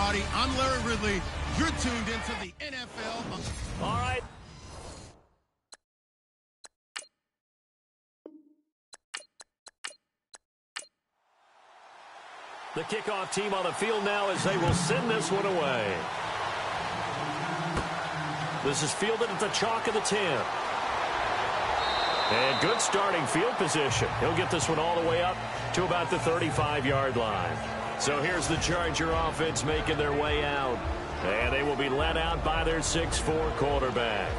everybody. I'm Larry Ridley. You're tuned into the NFL. All right. The kickoff team on the field now as they will send this one away. This is fielded at the chalk of the 10. And good starting field position. He'll get this one all the way up to about the 35-yard line. So here's the Charger offense making their way out. And they will be led out by their 6'4" quarterback.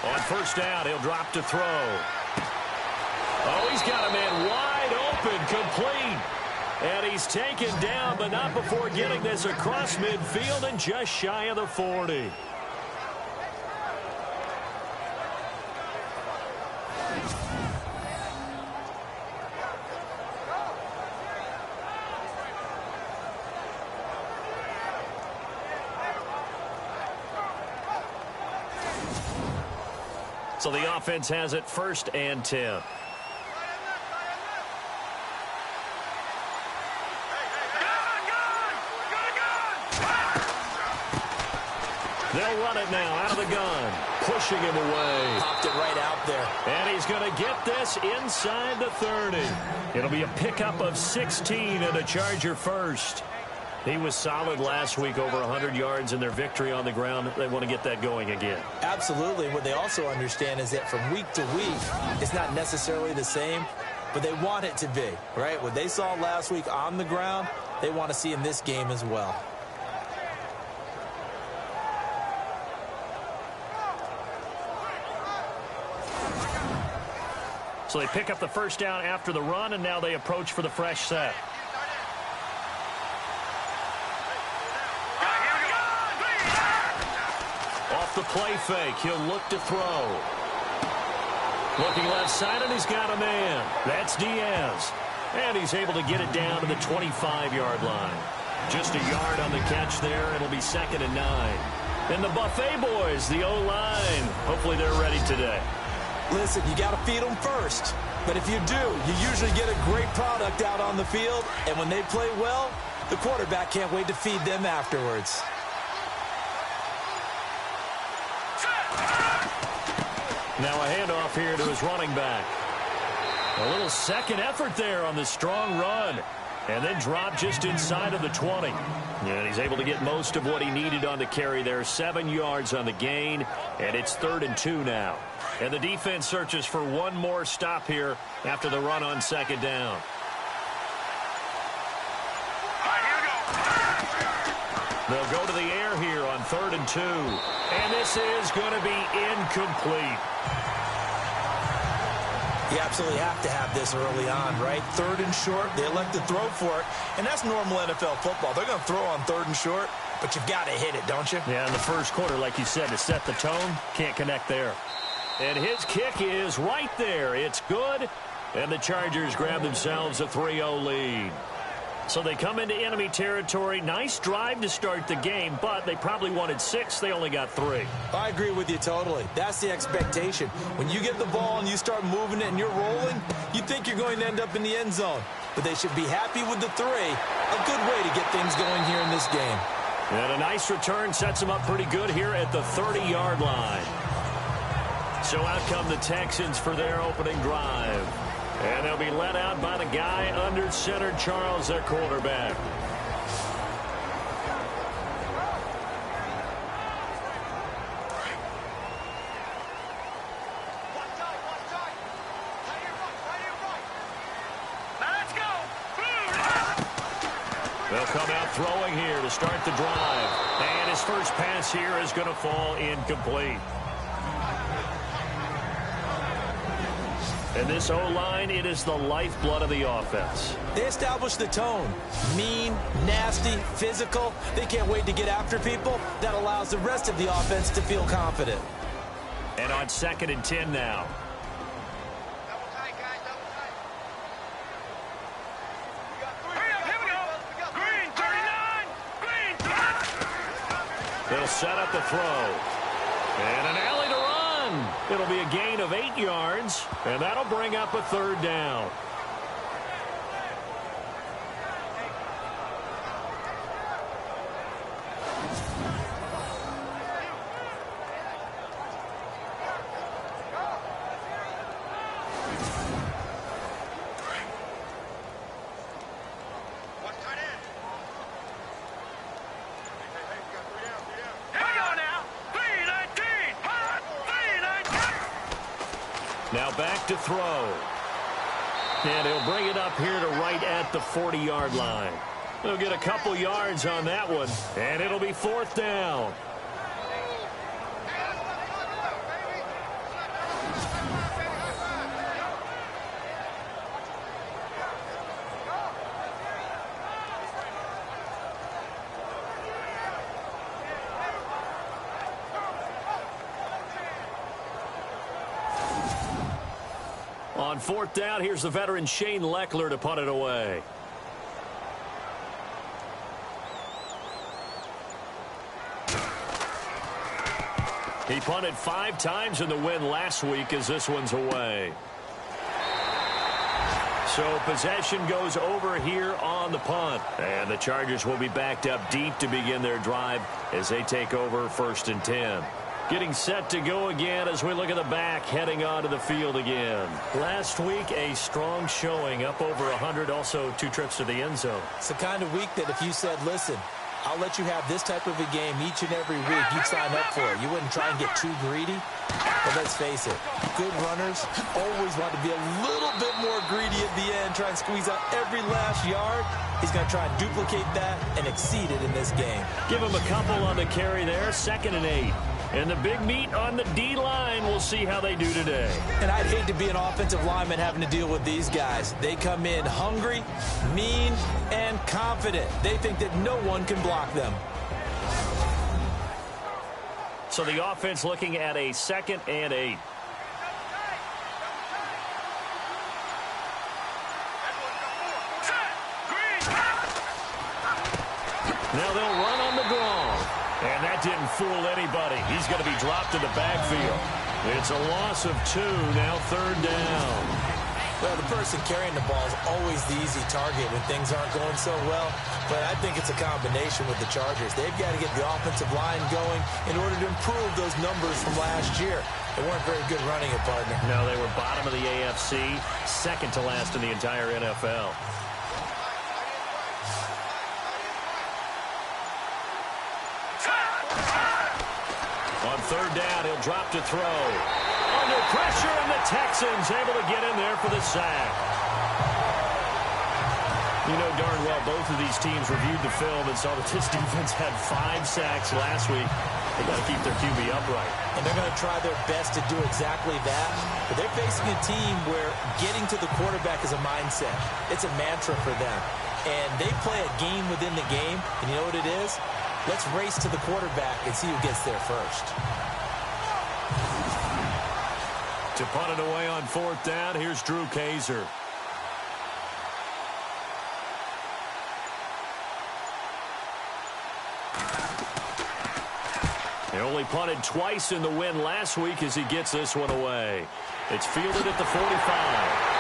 On first down, he'll drop to throw. Oh, he's got a man wide open, complete. And he's taken down, but not before getting this across midfield and just shy of the 40. So the offense has it 1st and 10. They'll run it now out of the gun. Pushing him away. Popped it right out there. And he's going to get this inside the 30. It'll be a pickup of 16 and a Charger first. He was solid last week, over 100 yards in their victory on the ground. They want to get that going again. Absolutely. What they also understand is that from week to week, it's not necessarily the same, but they want it to be, right? What they saw last week on the ground, they want to see in this game as well. So they pick up the first down after the run, and now they approach for the fresh set. Off the play fake, he'll look to throw. Looking left side, and he's got a man. That's Diaz. And he's able to get it down to the 25-yard line. Just a yard on the catch there. It'll be 2nd and 9. And the Buffet boys, the O-line. Hopefully they're ready today. Listen, you got to feed them first. But if you do, you usually get a great product out on the field. And when they play well, the quarterback can't wait to feed them afterwards. Now a handoff here to his running back. A little second effort there on the strong run. And then drop just inside of the 20. And he's able to get most of what he needed on the carry there. 7 yards on the gain. And it's 3rd and 2 now. And the defense searches for one more stop here after the run on 2nd down. They'll go to the air here on 3rd and 2. And this is going to be incomplete. You absolutely have to have this early on, right? 3rd and short, they elect to throw for it, and that's normal NFL football. They're going to throw on 3rd and short, but you've got to hit it, don't you? Yeah, in the first quarter, like you said, to set the tone, can't connect there. And his kick is right there. It's good, and the Chargers grab themselves a 3-0 lead. So they come into enemy territory. Nice drive to start the game, but they probably wanted 6. They only got 3. I agree with you totally. That's the expectation. When you get the ball and you start moving it and you're rolling, you think you're going to end up in the end zone. But they should be happy with the 3. A good way to get things going here in this game. And a nice return sets them up pretty good here at the 30-yard line. So out come the Texans for their opening drive. And they'll be led out by the guy under center, Charles, their quarterback. They'll come out throwing here to start the drive. And his first pass here is going to fall incomplete. And this O-line, it is the lifeblood of the offense. They establish the tone. Mean, nasty, physical. They can't wait to get after people. That allows the rest of the offense to feel confident. And on 2nd and 10 now. They'll set up the throw. And an alley to run. It'll be a gain of 8 yards, and that'll bring up a third down. Now back to throw. And he'll bring it up here to right at the 40-yard line. He'll get a couple yards on that one, and it'll be 4th down. On 4th down, here's the veteran Shane Leckler to punt it away. He punted 5 times in the win last week as this one's away. So possession goes over here on the punt. And the Chargers will be backed up deep to begin their drive as they take over 1st and 10. Getting set to go again as we look at the back, heading onto the field again. Last week, a strong showing, up over 100, also 2 trips to the end zone. It's the kind of week that if you said, listen, I'll let you have this type of a game each and every week, you'd sign up for it. You wouldn't try and get too greedy. But let's face it, good runners always want to be a little bit more greedy at the end, try and squeeze out every last yard. He's going to try and duplicate that and exceed it in this game. Give him a couple on the carry there, 2nd and 8. And the big meat on the D-line, we'll see how they do today. And I'd hate to be an offensive lineman having to deal with these guys. They come in hungry, mean, and confident. They think that no one can block them. So the offense looking at a 2nd and 8. Now they'll run on the draw. And that didn't fool anybody. He's going to be dropped in the backfield. It's a loss of 2, now 3rd down. Well, the person carrying the ball is always the easy target when things aren't going so well. But I think it's a combination with the Chargers. They've got to get the offensive line going in order to improve those numbers from last year. They weren't very good running it, partner. No, they were bottom of the AFC, 2nd to last in the entire NFL. On 3rd down, he'll drop to throw. Under pressure, and the Texans able to get in there for the sack. You know darn well both of these teams reviewed the film and saw that this defense had 5 sacks last week. They got to keep their QB upright. And they're going to try their best to do exactly that. But they're facing a team where getting to the quarterback is a mindset. It's a mantra for them. And they play a game within the game. And you know what it is? Let's race to the quarterback and see who gets there first. To punt it away on 4th down, here's Drew Kaiser. He only punted twice in the win last week as he gets this one away. It's fielded at the 45.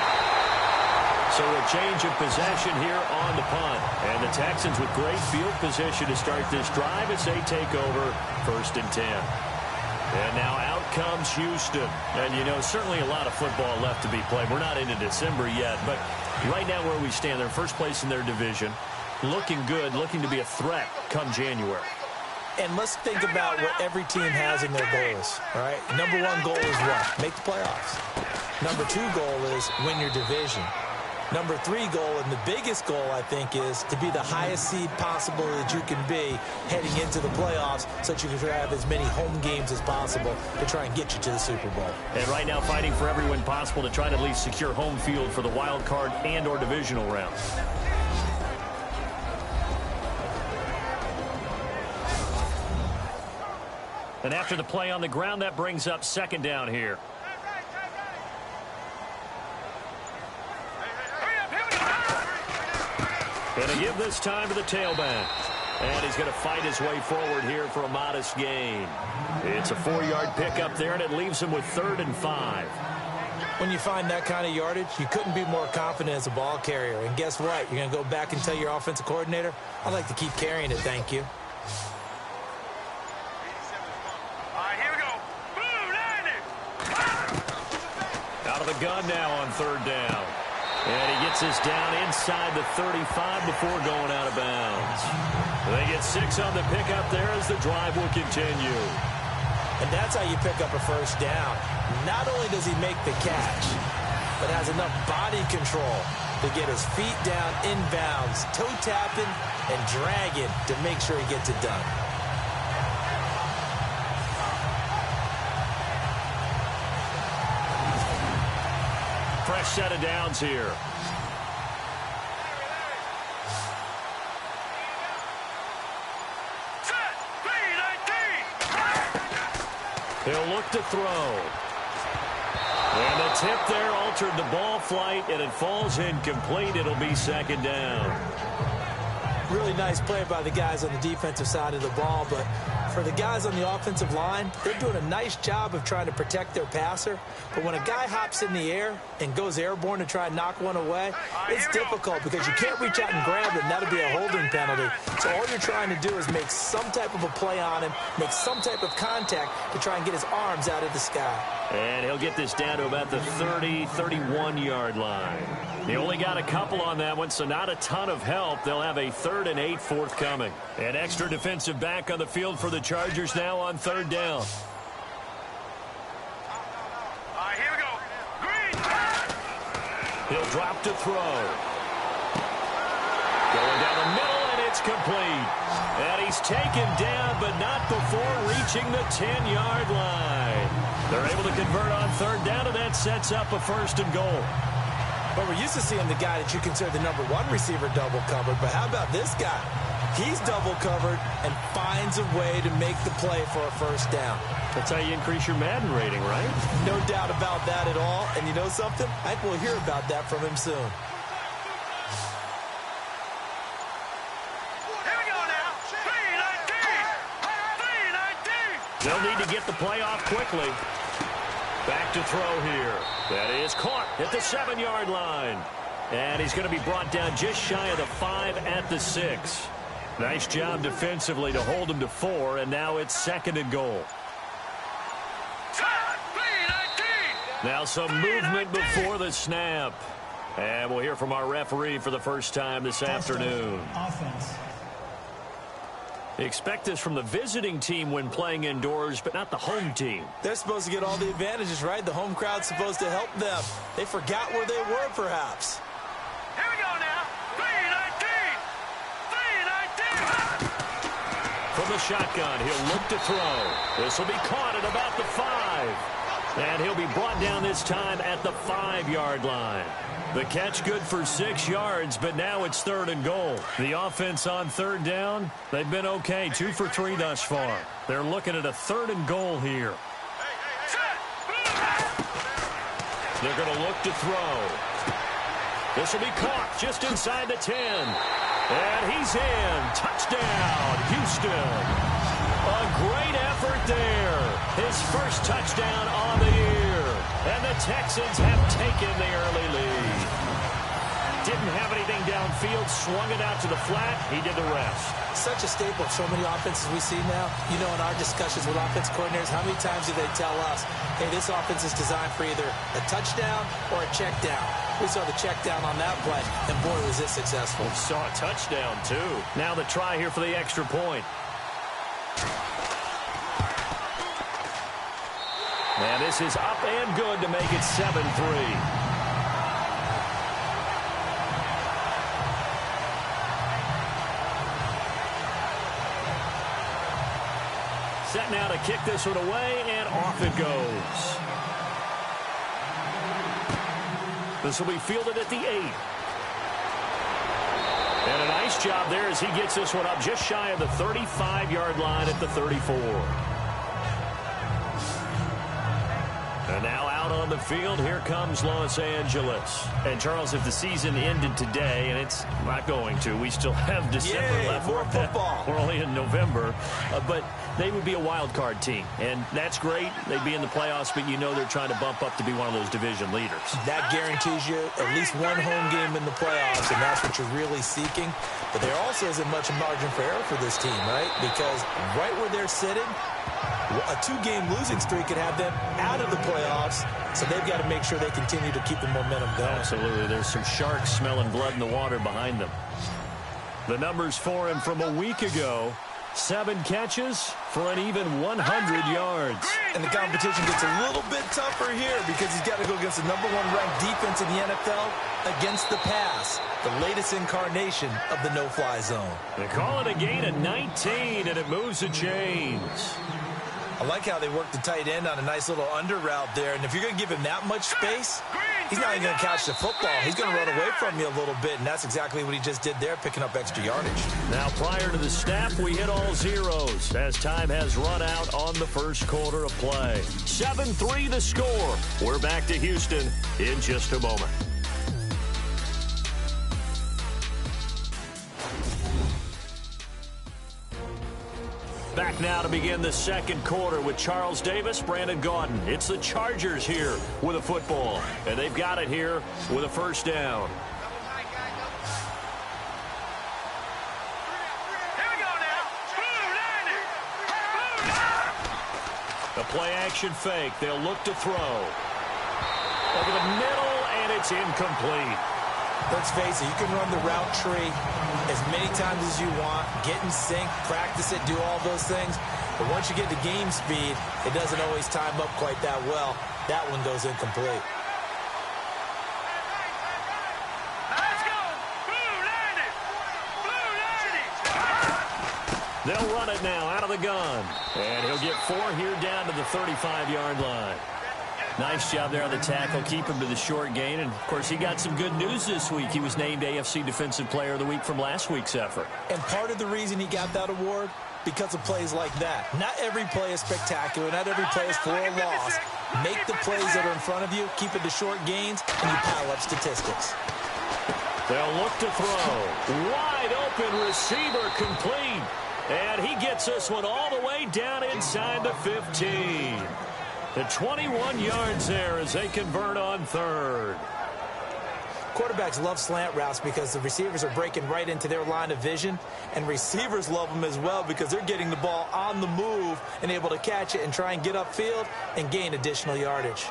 So a change of possession here on the punt. And the Texans with great field position to start this drive as they take over 1st and 10. And now out comes Houston. And, you know, certainly a lot of football left to be played. We're not into December yet, but right now where we stand, they're first place in their division. Looking good, looking to be a threat come January. And let's think about what every team has in their goals, all right? Number 1 goal is what? Make the playoffs. Number 2 goal is win your division. Number 3 goal, and the biggest goal, I think, is to be the highest seed possible that you can be heading into the playoffs so that you can have as many home games as possible to try and get you to the Super Bowl. And right now fighting for every win possible to try to at least secure home field for the wild card and or divisional round. And after the play on the ground, that brings up 2nd down here. And to give this time to the tailback. And he's going to fight his way forward here for a modest gain. It's a 4-yard pickup there, and it leaves him with 3rd and 5. When you find that kind of yardage, you couldn't be more confident as a ball carrier. And guess what? You're going to go back and tell your offensive coordinator, I'd like to keep carrying it, thank you. All right, here we go. Boom, Out of the gun now on 3rd down. And he gets us down inside the 35 before going out of bounds. They get 6 on the pickup there as the drive will continue. And that's how you pick up a 1st down. Not only does he make the catch, but has enough body control to get his feet down inbounds, toe tapping and dragging to make sure he gets it done. Fresh set of downs here. He'll look to throw. And the tip there altered the ball flight, and it falls incomplete. It'll be 2nd down. Really nice play by the guys on the defensive side of the ball, but for the guys on the offensive line, they're doing a nice job of trying to protect their passer. But when a guy hops in the air and goes airborne to try and knock one away, it's difficult because you can't reach out and grab it, and that'll be a holding penalty. So all you're trying to do is make some type of a play on him, make some type of contact to try and get his arms out of the sky. And he'll get this down to about the 30, 31-yard line. He only got a couple on that one, so not a ton of help. They'll have a 3rd and 8 forthcoming. An extra defensive back on the field for the Chargers now on 3rd down. All right, here we go. Green. He'll drop to throw. Going down the middle, and it's complete. And he's taken down, but not before reaching the 10-yard line. They're able to convert on 3rd down, and that sets up a 1st and goal. But we're used to seeing the guy that you consider the #1 receiver double covered. But how about this guy? He's double covered and finds a way to make the play for a 1st down. That's how you increase your Madden rating, right? No doubt about that at all. And you know something? I think we'll hear about that from him soon. Here we go now. 3-19. They'll need to get the play off quickly. Back to throw here. That is caught at the 7-yard line. And he's going to be brought down just shy of the 5 at the 6. Nice job defensively to hold him to 4, and now it's 2nd and goal. Now some movement before the snap. And we'll hear from our referee for the first time this afternoon. Offense. Expect this from the visiting team when playing indoors, but not the home team. They're supposed to get all the advantages, right? The home crowd's supposed to help them. They forgot where they were, perhaps. Here we go now. 3-19. From the shotgun, he'll look to throw. This will be caught at about the 5. And he'll be brought down this time at the 5-yard line. The catch good for 6 yards, but now it's 3rd and goal. The offense on 3rd down, they've been okay, 2 for 3 thus far. They're looking at a 3rd and goal here. They're going to look to throw. This will be caught just inside the 10. And he's in. Touchdown, Houston. A great effort there. His first touchdown on the year. And the Texans have taken the early lead. Didn't have anything downfield, swung it out to the flat. He did the rest. Such a staple of so many offenses we see now. You know, in our discussions with offense coordinators, how many times do they tell us, hey, this offense is designed for either a touchdown or a check down. We saw the check down on that play, and boy, was it successful. We saw a touchdown, too. Now the try here for the extra point. And this is up and good to make it 7-3. Set now to kick this one away, and off it goes. This will be fielded at the 8. And a nice job there as he gets this one up just shy of the 35-yard line at the 34. And now out on on the field. Here comes Los Angeles. And, Charles, if the season ended today, and it's not going to, we still have December left. More football. We're only in November. But they would be a wild card team, and that's great. They'd be in the playoffs, but you know they're trying to bump up to be one of those division leaders. That guarantees you at least one home game in the playoffs, and that's what you're really seeking. But there also isn't much margin for error for this team, right? Because right where they're sitting, a two-game losing streak could have them out of the playoffs, so they've got to make sure they continue to keep the momentum going. Absolutely. There's some sharks smelling blood in the water behind them. The numbers for him from a week ago: 7 catches for an even 100 yards. And the competition gets a little bit tougher here because he's got to go against the #1 ranked defense in the NFL against the pass, the latest incarnation of the no-fly zone. They call it a gain of 19, and it moves the chains. I like how they work the tight end on a nice little under route there. And if you're going to give him that much space, he's not even going to catch the football. He's going to run away from you a little bit, and that's exactly what he just did there, picking up extra yardage. Now, prior to the snap, we hit all zeros as time has run out on the first quarter of play. 7-3 the score. We're back to Houston in just a moment. Back now to begin the second quarter with Charles Davis, Brandon Gaudin. It's the Chargers here with a football, and they've got it here with a first down. Here we go now. The play-action fake. They'll look to throw. Over the middle, and it's incomplete. Let's face it, you can run the route tree as many times as you want, get in sync, practice it, do all those things. But once you get to game speed, it doesn't always time up quite that well. That one goes incomplete. Let's go. Blue 90. They'll run it now out of the gun. And he'll get 4 here down to the 35-yard line. Nice job there on the tackle. Keep him to the short gain. And, of course, he got some good news this week. He was named AFC Defensive Player of the Week from last week's effort. And part of the reason he got that award, because of plays like that. Not every play is spectacular. Not every play is for a loss. Make the plays that are in front of you, keep it to short gains, and you pile up statistics. They'll look to throw. Wide open receiver complete. And he gets this one all the way down inside the 15. The 21 yards there as they convert on third. Quarterbacks love slant routes because the receivers are breaking right into their line of vision, and receivers love them as well because they're getting the ball on the move and able to catch it and try and get upfield and gain additional yardage.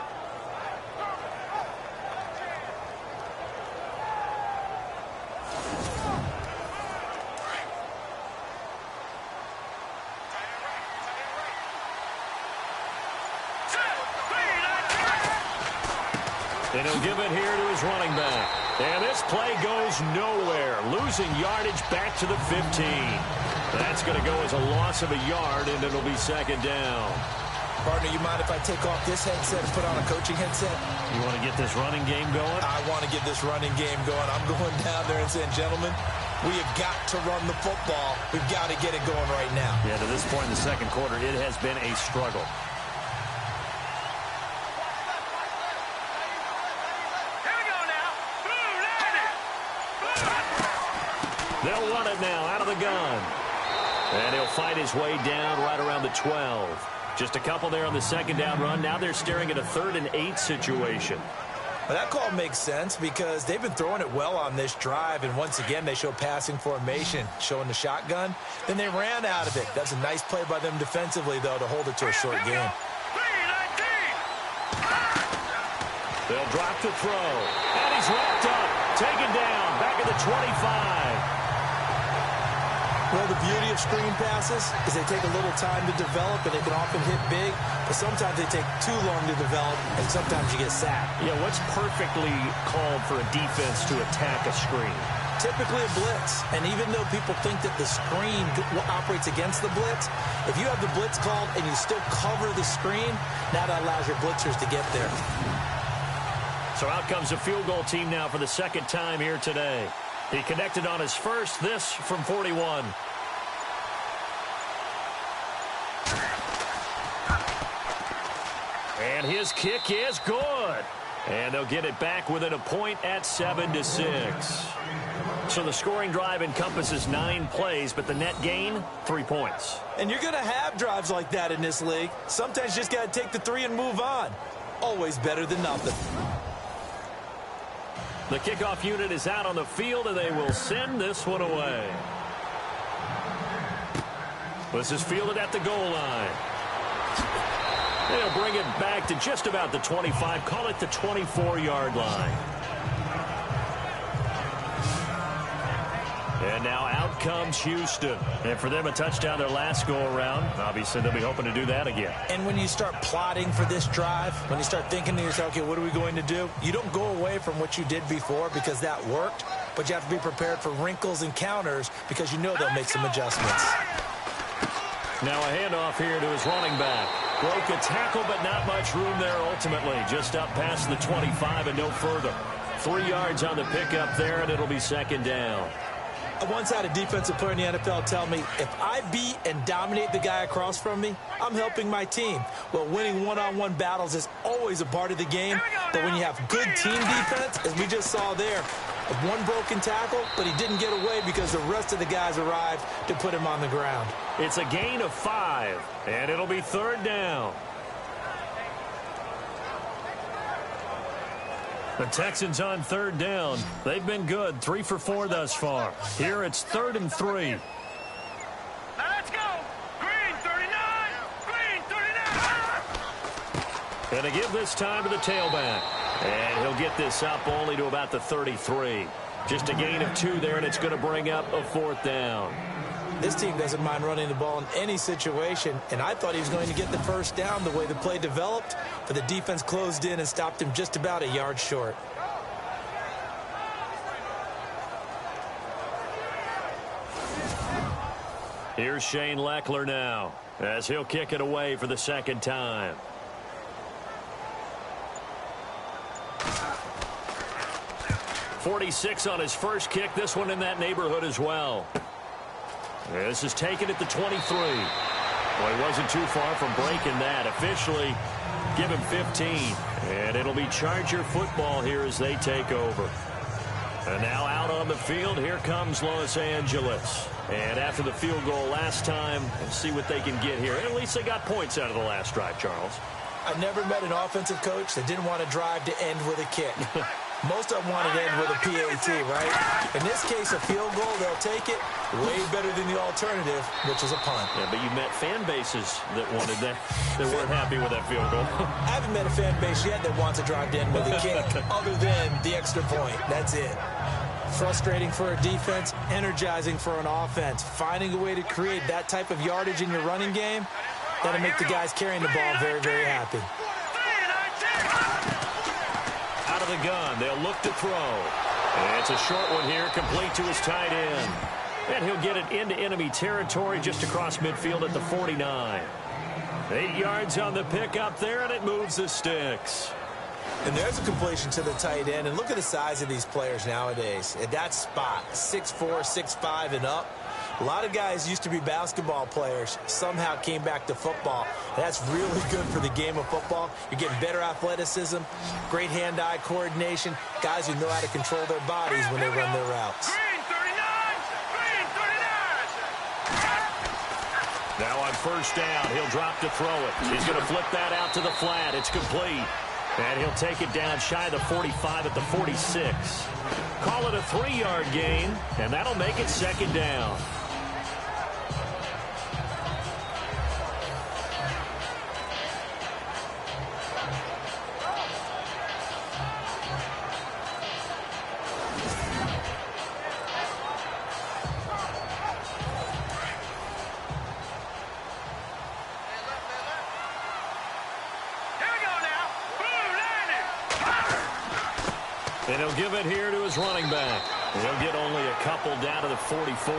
And he'll give it here to his running back. And this play goes nowhere. Losing yardage back to the 15. That's going to go as a loss of a yard, and it'll be second down. Partner, you mind if I take off this headset and put on a coaching headset? You want to get this running game going? I want to get this running game going. I'm going down there and saying, gentlemen, we have got to run the football. We've got to get it going right now. Yeah, to this point in the second quarter, it has been a struggle. They'll run it now out of the gun. And he'll fight his way down right around the 12. Just a couple there on the second down run. Now they're staring at a 3rd and 8 situation. Well, that call makes sense because they've been throwing it well on this drive, and once again they show passing formation, showing the shotgun. Then they ran out of it. That's a nice play by them defensively, though, to hold it to a short game. They'll drop to throw. And he's wrapped up. Taken down. Back at the 25. Well, the beauty of screen passes is they take a little time to develop, and they can often hit big, but sometimes they take too long to develop, and sometimes you get sacked. Yeah, what's perfectly called for a defense to attack a screen? Typically a blitz, and even though people think that the screen operates against the blitz, if you have the blitz called and you still cover the screen, now that allows your blitzers to get there. So out comes a field goal team now for the second time here today. He connected on his first, this from 41. And his kick is good. And they'll get it back within a point at 7-6. So the scoring drive encompasses 9 plays, but the net gain, 3 points. And you're going to have drives like that in this league. Sometimes you just got to take the 3 and move on. Always better than nothing. The kickoff unit is out on the field, and they will send this one away. This is fielded at the goal line. They'll bring it back to just about the 25. Call it the 24-yard line. And now out comes Houston. And for them, a touchdown their last go-around. Obviously, they'll be hoping to do that again. And when you start plotting for this drive, when you start thinking to yourself, okay, what are we going to do? You don't go away from what you did before because that worked, but you have to be prepared for wrinkles and counters because you know they'll make some adjustments. Now a handoff here to his running back. Broke a tackle, but not much room there ultimately. Just up past the 25 and no further. 3 yards on the pickup there, and it'll be second down. I once had a defensive player in the NFL tell me, if I beat and dominate the guy across from me, I'm helping my team. Well, winning one-on-one battles is always a part of the game, but when you have good team defense, as we just saw there, one broken tackle, but he didn't get away because the rest of the guys arrived to put him on the ground. It's a gain of 5, and it'll be third down. The Texans on third down. They've been good, 3 for 4 thus far. Here it's 3rd and 3. Now let's go. Green 39. Green 39. And they give this time to the tailback. And he'll get this up only to about the 33. Just a gain of 2 there, and it's going to bring up a 4th down. This team doesn't mind running the ball in any situation, and I thought he was going to get the first down the way the play developed, but the defense closed in and stopped him just about a yard short. Here's Shane Leckler now, as he'll kick it away for the second time. .46 on his first kick. This one in that neighborhood as well. This is taken at the 23. Well, he wasn't too far from breaking that. Officially, give him 15. And it'll be Charger football here as they take over. And now out on the field, here comes Los Angeles. And after the field goal last time, we'll see what they can get here. At least they got points out of the last drive, Charles. I never met an offensive coach that didn't want to drive to end with a kick. Most of them want to end with a PAT, right? In this case, a field goal, they'll take it. Way better than the alternative, which is a punt. Yeah, but you met fan bases that wanted that, that weren't happy with that field goal. I haven't met a fan base yet that wants to drive to end with a kick, other than the extra point. That's it. Frustrating for a defense, energizing for an offense. Finding a way to create that type of yardage in your running game, that'll make the guys carrying the ball very, very happy. Out of the gun, they'll look to throw. And it's a short one here, complete to his tight end. And he'll get it into enemy territory just across midfield at the 49. 8 yards on the pickup there, and it moves the sticks. And there's a completion to the tight end. And look at the size of these players nowadays. At that spot, 6'4", 6'5", and up. A lot of guys used to be basketball players, somehow came back to football. That's really good for the game of football. You're getting better athleticism, great hand-eye coordination, guys who know how to control their bodies when they run their routes. Green 39. Green 39. Now on first down, he'll drop to throw it. He's going to flip that out to the flat. It's complete. And he'll take it down shy of the 45 at the 46. Call it a 3-yard gain, and that'll make it second down. And he'll give it here to his running back. He'll get only a couple down to the 44.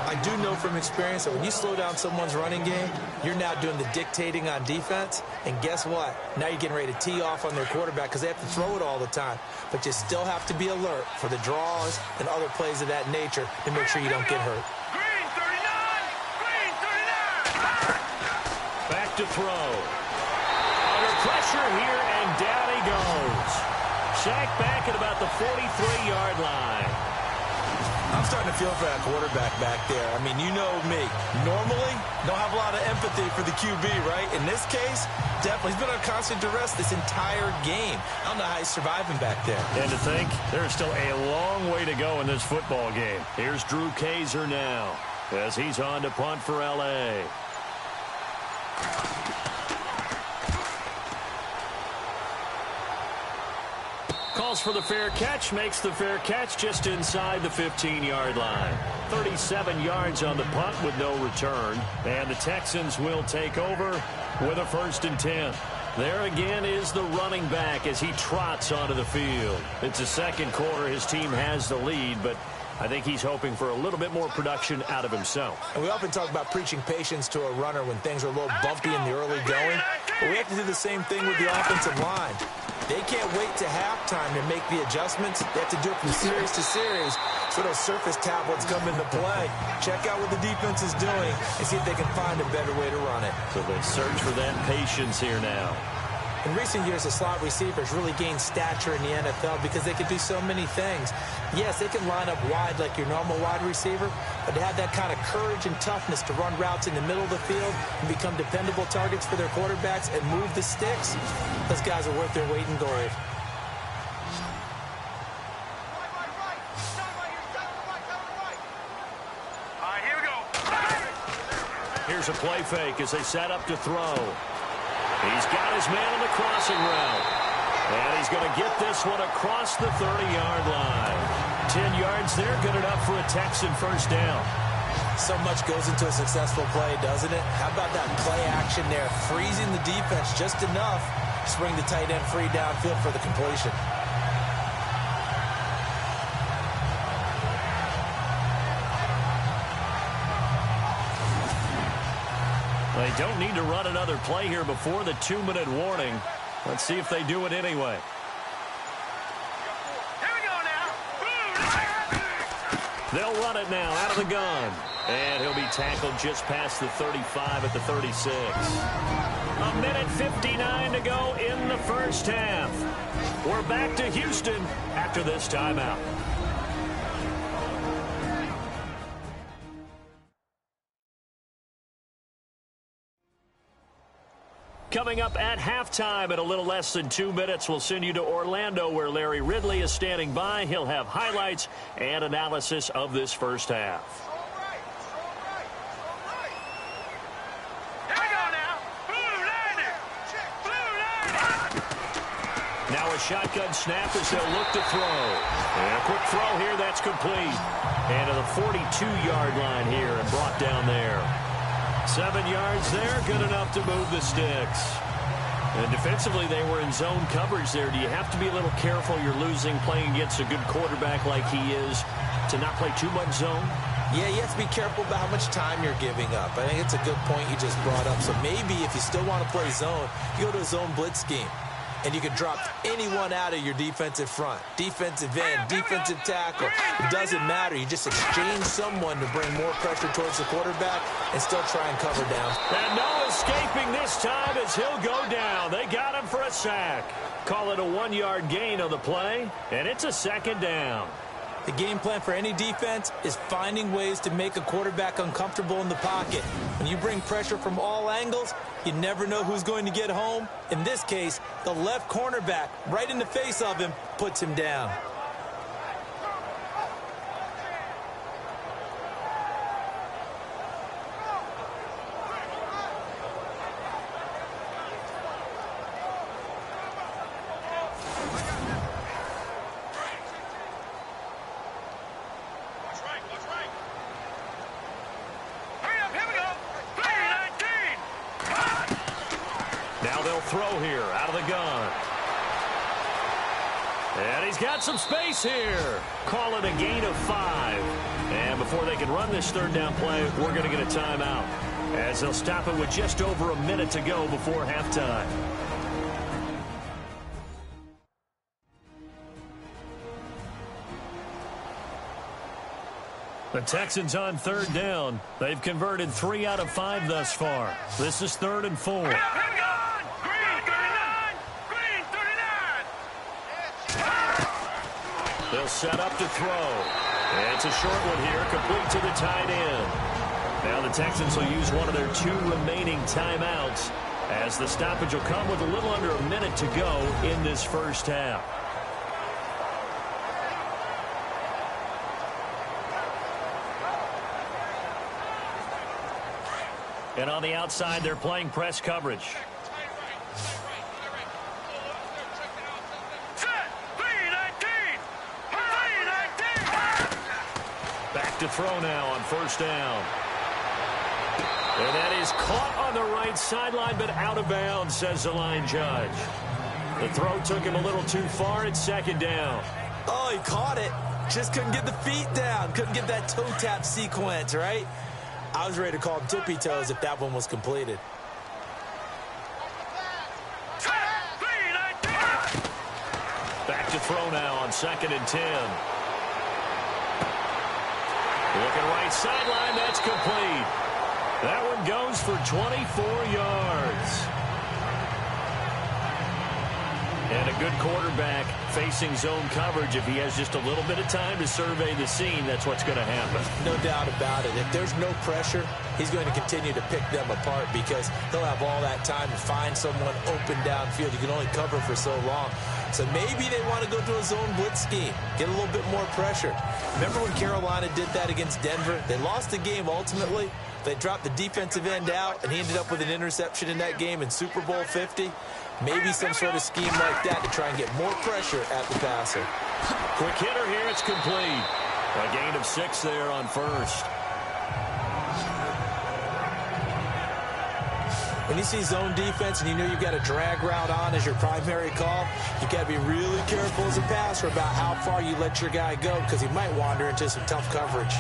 I do know from experience that when you slow down someone's running game, you're now doing the dictating on defense. And guess what? Now you're getting ready to tee off on their quarterback because they have to throw it all the time. But you still have to be alert for the draws and other plays of that nature to make sure you don't get hurt. Green 39. Green 39. Back to throw. pressure here, and down he goes. Sacked back at about the 43-yard line. I'm starting to feel for that quarterback back there. I mean, you know me. Normally, don't have a lot of empathy for the QB, right? In this case, definitely. He's been on constant duress this entire game. I don't know how he's surviving back there. And to think, there's still a long way to go in this football game. Here's Drew Kaiser now as he's on to punt for L.A. Calls for the fair catch, makes the fair catch just inside the 15-yard line. 37 yards on the punt with no return. And the Texans will take over with a 1st and 10. There again is the running back as he trots onto the field. It's a second quarter. His team has the lead, but I think he's hoping for a little bit more production out of himself. And we often talk about preaching patience to a runner when things are a little bumpy in the early going. But we have to do the same thing with the offensive line. They can't wait to halftime to make the adjustments. They have to do it from series to series. So those surface tablets come into play. Check out what the defense is doing and see if they can find a better way to run it. So they search for that patience here now. In recent years, the slot receivers really gained stature in the NFL because they can do so many things. Yes, they can line up wide like your normal wide receiver, but to have that kind of courage and toughness to run routes in the middle of the field and become dependable targets for their quarterbacks and move the sticks, those guys are worth their weight in gold. All right, here we go. Here's a play fake as they set up to throw. He's got his man on the crossing route. And he's going to get this one across the 30-yard line. 10 yards there, good enough for a Texan 1st down. So much goes into a successful play, doesn't it? How about that play action there, freezing the defense just enough to bring the tight end free downfield for the completion. They don't need to run another play here before the 2-minute warning. Let's see if they do it anyway. Here we go now. They'll run it now out of the gun. And he'll be tackled just past the 35 at the 36. A minute 59 to go in the 1st half. We're back to Houston after this timeout. Coming up at halftime in a little less than 2 minutes, we'll send you to Orlando where Larry Ridley is standing by. He'll have highlights and analysis of this 1st half. Here we go now. Blue line. Now a shotgun snap as they'll look to throw. And a quick throw here, that's complete. And to the 42-yard line here and brought down there. 7 yards there, good enough to move the sticks. And defensively, they were in zone coverage there. Do you have to be a little careful? You're losing playing against a good quarterback like he is to not play too much zone? Yeah, you have to be careful about how much time you're giving up. I think it's a good point you just brought up. So maybe if you still want to play zone, you go to a zone blitz scheme. And you can drop anyone out of your defensive front. Defensive end, defensive tackle. It doesn't matter. You just exchange someone to bring more pressure towards the quarterback and still try and cover down. And no escaping this time as he'll go down. They got him for a sack. Call it a 1-yard gain on the play, and it's a 2nd down. The game plan for any defense is finding ways to make a quarterback uncomfortable in the pocket. When you bring pressure from all angles, you never know who's going to get home. In this case, the left cornerback, right in the face of him, puts him down. Throw here out of the gun. And he's got some space here. Call it a gain of 5. And before they can run this 3rd down play, we're going to get a timeout as they'll stop it with just over a minute to go before halftime. The Texans on 3rd down. They've converted 3 out of 5 thus far. This is 3rd and 4. set up to throw. It's a short one here, complete to the tight end. Now the Texans will use one of their 2 remaining timeouts as the stoppage will come with a little under a minute to go in this first half. And on the outside, they're playing press coverage. Back to throw now on first down. And that is caught on the right sideline, but out of bounds, says the line judge. The throw took him a little too far at second down. Oh, he caught it. Just couldn't get the feet down. Couldn't get that toe tap sequence, right? I was ready to call him tippy toes if that one was completed. Back to throw now on 2nd and 10. Looking right sideline, that's complete. That one goes for 24 yards. And a good quarterback facing zone coverage. If he has just a little bit of time to survey the scene, that's what's going to happen. No doubt about it. If there's no pressure, he's going to continue to pick them apart because he'll have all that time to find someone open downfield. You can only cover for so long. So maybe they want to go to a zone blitz scheme, get a little bit more pressure. Remember when Carolina did that against Denver? They lost the game ultimately. They dropped the defensive end out, and he ended up with an interception in that game in Super Bowl 50. Maybe some sort of scheme like that to try and get more pressure at the passer. Quick hitter here, it's complete. A gain of 6 there on first. When you see zone defense and you know you've got a drag route on as your primary call, you got to be really careful as a passer about how far you let your guy go because he might wander into some tough coverage.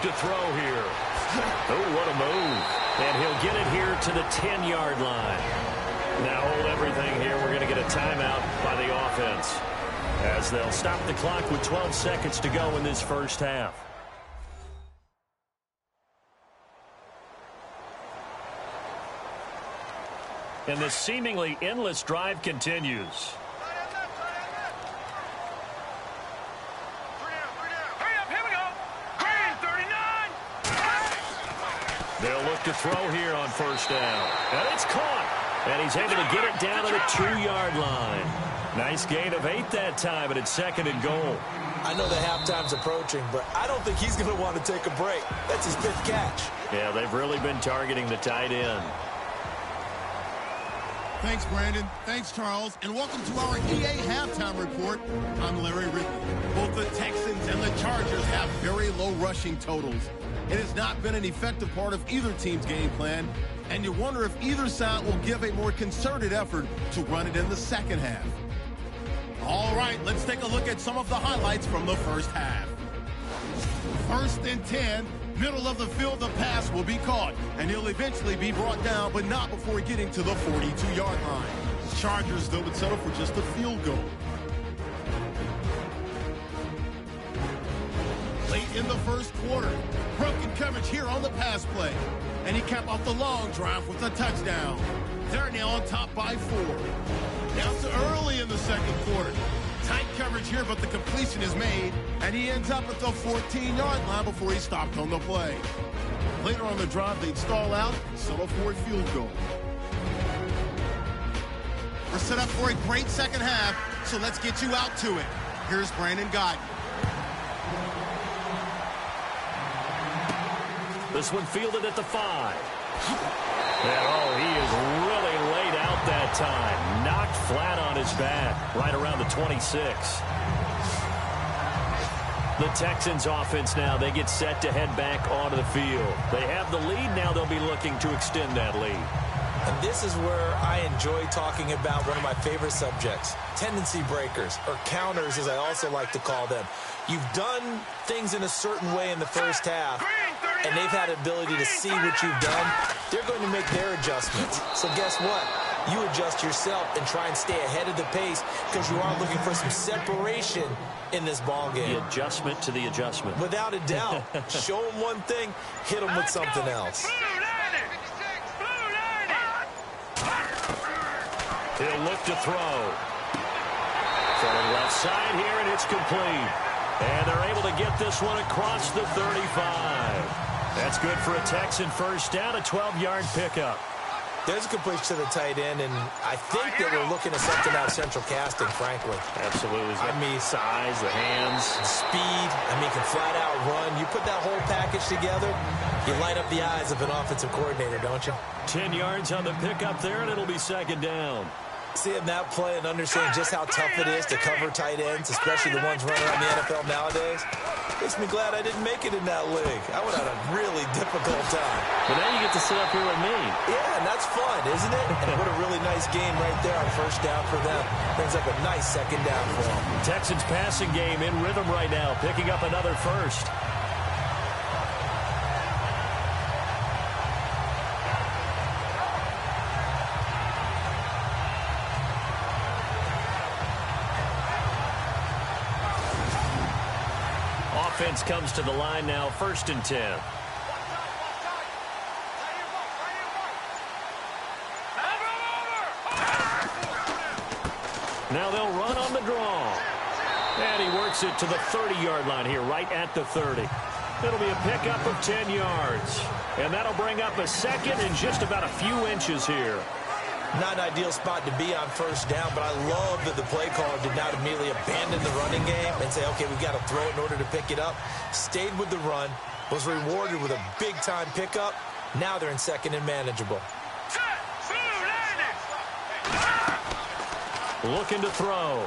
To throw here. Oh, what a move. And he'll get it here to the 10-yard line. Now hold everything here. We're going to get a timeout by the offense as they'll stop the clock with 12 seconds to go in this first half. And this seemingly endless drive continues. They'll look to throw here on first down. And it's caught. And he's able to get it down to the 2-yard line. Nice gain of 8 that time, and it's 2nd and goal. I know the halftime's approaching, but I don't think he's going to want to take a break. That's his 5th catch. Yeah, they've really been targeting the tight end. Thanks, Brandon. Thanks, Charles. And welcome to our EA Halftime Report. I'm Larry Ridley. Both the Texans and the Chargers have very low rushing totals. It has not been an effective part of either team's game plan, and you wonder if either side will give a more concerted effort to run it in the second half. All right, let's take a look at some of the highlights from the first half. 1st and 10, middle of the field, the pass will be caught, and he'll eventually be brought down, but not before getting to the 42-yard line. Chargers, though, would settle for just a field goal. Late in the first quarter, broken coverage here on the pass play, and he capped off the long drive with a touchdown. They're now on top by 4. Now to early in the second quarter. Tight coverage here, but the completion is made, and he ends up at the 14-yard line before he stopped on the play. Later on the drive, they'd stall out and settle for a field goal. We're set up for a great second half, so let's get you out to it. Here's Brandon Guyton. This one fielded at the 5. And, oh, he is really laid out that time. Knocked flat on his back, right around the 26. The Texans offense now, they get set to head back onto the field. They have the lead. Now they'll be looking to extend that lead. And this is where I enjoy talking about one of my favorite subjects, tendency breakers, or counters as I also like to call them. You've done things in a certain way in the first half, and they've had the ability to see what you've done. They're going to make their adjustments. So guess what? You adjust yourself and try and stay ahead of the pace because you are looking for some separation in this ball game. The adjustment to the adjustment. Without a doubt. Show them one thing, hit them with something else. He'll look to throw. From the left side here, and it's complete. And they're able to get this one across the 35. That's good for a Texan first down, a 12-yard pickup. There's a completion to the tight end, and I think that we're looking at something out of central casting, frankly. Absolutely. I mean, size, the hands. Speed. I mean, can flat out run. You put that whole package together, you light up the eyes of an offensive coordinator, don't you? 10 yards on the pickup there, and it'll be second down. Seeing that play and understanding just how tough it is to cover tight ends, especially the ones running around the NFL nowadays, makes me glad I didn't make it in that league. I would have had a really difficult time. But now you get to sit up here with me. Yeah, and that's fun, isn't it? And what a really nice game right there on first down for them. Brings up a nice second down for them. Texans passing game in rhythm right now, picking up another first. Offense comes to the line now, 1st and 10. Now they'll run on the draw. And he works it to the 30-yard line here, right at the 30. It'll be a pickup of 10 yards. And that'll bring up a second and just about a few inches here. Not an ideal spot to be on first down, but I love that the play caller did not immediately abandon the running game and say, okay, we've got to throw it in order to pick it up. Stayed with the run, was rewarded with a big-time pickup. Now they're in second and manageable. Looking to throw.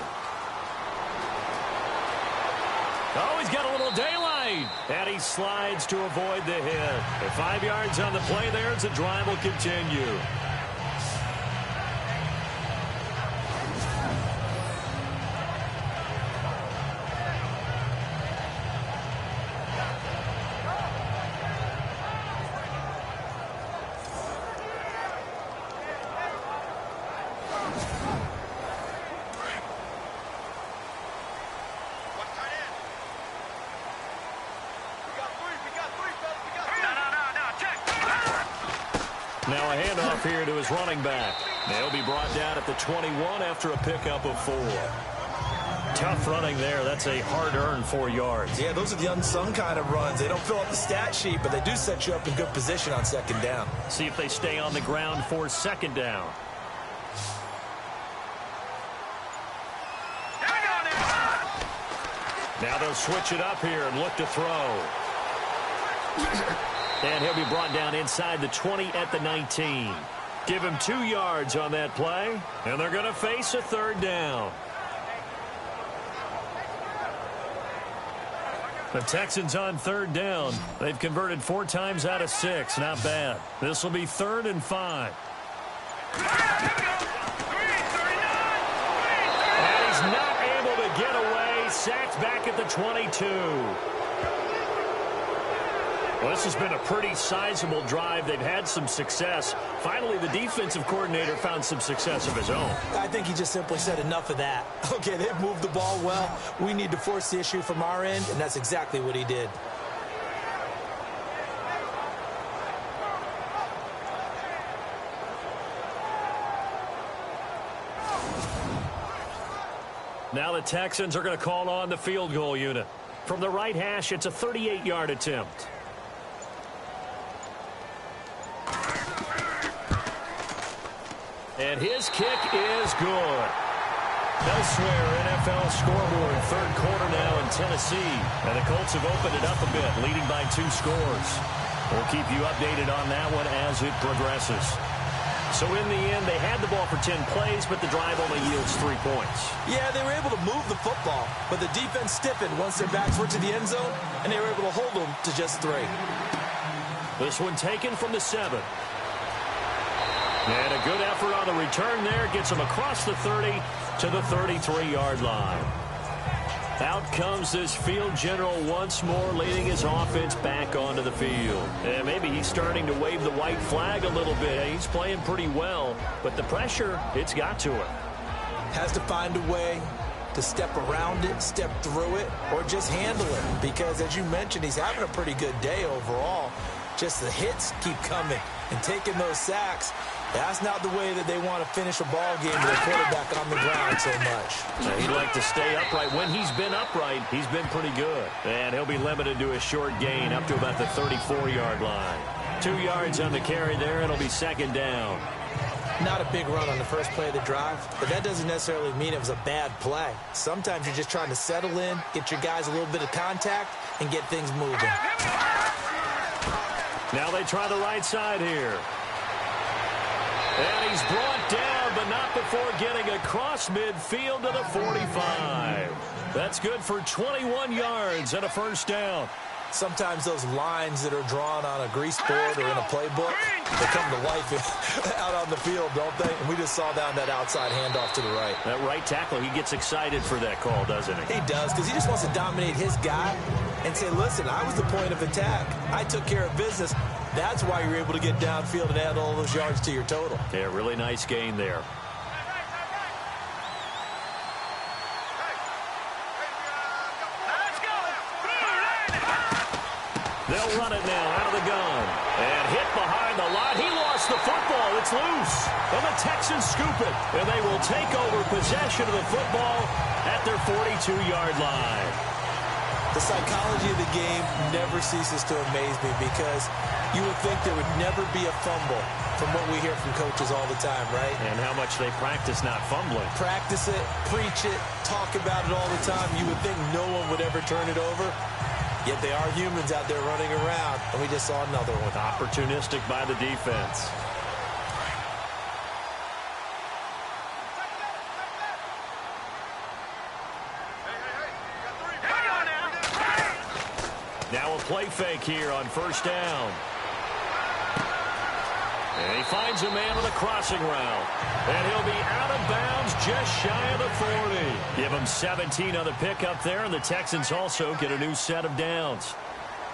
Oh, he's got a little daylight. And he slides to avoid the hit. And 5 yards on the play there as the drive will continue. Now a handoff here to his running back. They'll be brought down at the 21 after a pickup of 4. Tough running there. That's a hard-earned 4 yards. Yeah, those are the unsung kind of runs. They don't fill up the stat sheet, but they do set you up in good position on second down. See if they stay on the ground for second down. Now they'll switch it up here and look to throw. And he'll be brought down inside the 20 at the 19. Give him 2 yards on that play, and they're going to face a third down. The Texans on third down. They've converted 4 times out of 6. Not bad. This will be 3rd and 5. And he's not able to get away. Sacked back at the 22. Well, this has been a pretty sizable drive. They've had some success. Finally, the defensive coordinator found some success of his own. I think he just simply said enough of that. Okay, they've moved the ball well. We need to force the issue from our end, and that's exactly what he did. Now the Texans are going to call on the field goal unit. From the right hash, it's a 38-yard attempt. And his kick is good. Elsewhere, NFL scoreboard, 3rd quarter now in Tennessee. And the Colts have opened it up a bit, leading by 2 scores. We'll keep you updated on that one as it progresses. So in the end, they had the ball for 10 plays, but the drive only yields 3 points. Yeah, they were able to move the football, but the defense stiffened once their backs were to the end zone, and they were able to hold them to just 3. This one taken from the 7. And a good effort on the return there. Gets him across the 30 to the 33-yard line. Out comes this field general once more, leading his offense back onto the field. And maybe he's starting to wave the white flag a little bit. He's playing pretty well, but the pressure, it's got to him. Has to find a way to step around it, step through it, or just handle it. Because, as you mentioned, he's having a pretty good day overall. Just the hits keep coming and taking those sacks. That's not the way that they want to finish a ball game with a quarterback on the ground so much. He'd like to stay upright. When he's been upright, he's been pretty good. And he'll be limited to a short gain up to about the 34-yard line. 2 yards on the carry there. It'll be second down. Not a big run on the first play of the drive, but that doesn't necessarily mean it was a bad play. Sometimes you're just trying to settle in, get your guys a little bit of contact, and get things moving. Now they try the right side here. And he's brought down, but not before getting across midfield to the 45. That's good for 21 yards and a first down. Sometimes those lines that are drawn on a grease board or in a playbook, they come to life out on the field, don't they? And we just saw down that outside handoff to the right. That right tackle, he gets excited for that call, doesn't he? He does, because he just wants to dominate his guy and say, listen, I was the point of attack. I took care of business. That's why you're able to get downfield and add all those yards to your total. Yeah, really nice gain there. They'll run it now out of the gun. And hit behind the line. He lost the football. It's loose. And the Texans scoop it. And they will take over possession of the football at their 42-yard line. The psychology of the game never ceases to amaze me because you would think there would never be a fumble from what we hear from coaches all the time, right? And how much they practice not fumbling. Practice it, preach it, talk about it all the time. You would think no one would ever turn it over. Yet they are humans out there running around, and we just saw another one. Opportunistic by the defense. Now a play fake here on first down. And he finds a man with a crossing route. And he'll be out of bounds just shy of the 40. Give him 17 on the pickup there, and the Texans also get a new set of downs.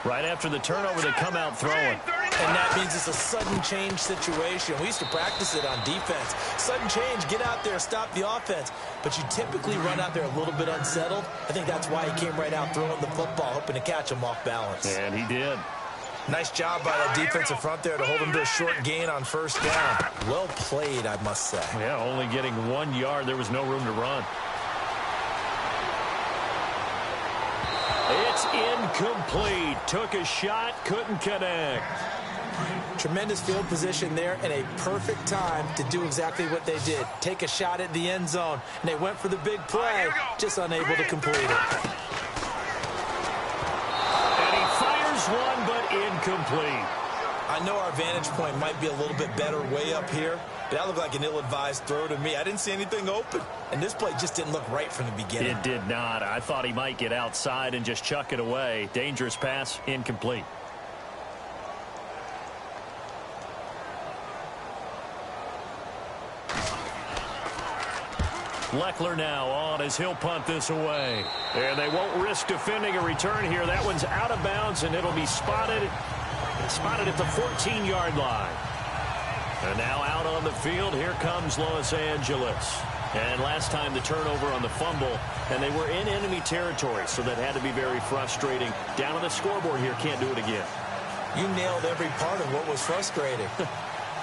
Right after the turnover, they come out throwing. And that means it's a sudden change situation. We used to practice it on defense. Sudden change, get out there, stop the offense. But you typically run out there a little bit unsettled. I think that's why he came right out throwing the football, hoping to catch him off balance. And he did. Nice job by that defensive front there to hold him to a short gain on first down. Well played, I must say. Yeah, only getting 1 yard. There was no room to run. It's incomplete. Took a shot, couldn't connect. Tremendous field position there and a perfect time to do exactly what they did. Take a shot at the end zone. And they went for the big play, just unable to complete it. And he fires one, but incomplete. I know our vantage point might be a little bit better way up here, but that looked like an ill-advised throw to me. I didn't see anything open, and this play just didn't look right from the beginning. It did not. I thought he might get outside and just chuck it away. Dangerous pass, incomplete. Leckler now on as he'll punt this away. And they won't risk defending a return here. That one's out of bounds, and it'll be spotted at the 14-yard line. And now out on the field, here comes Los Angeles. And last time the turnover on the fumble, and they were in enemy territory, so that had to be very frustrating. Down on the scoreboard here, can't do it again. You nailed every part of what was frustrating.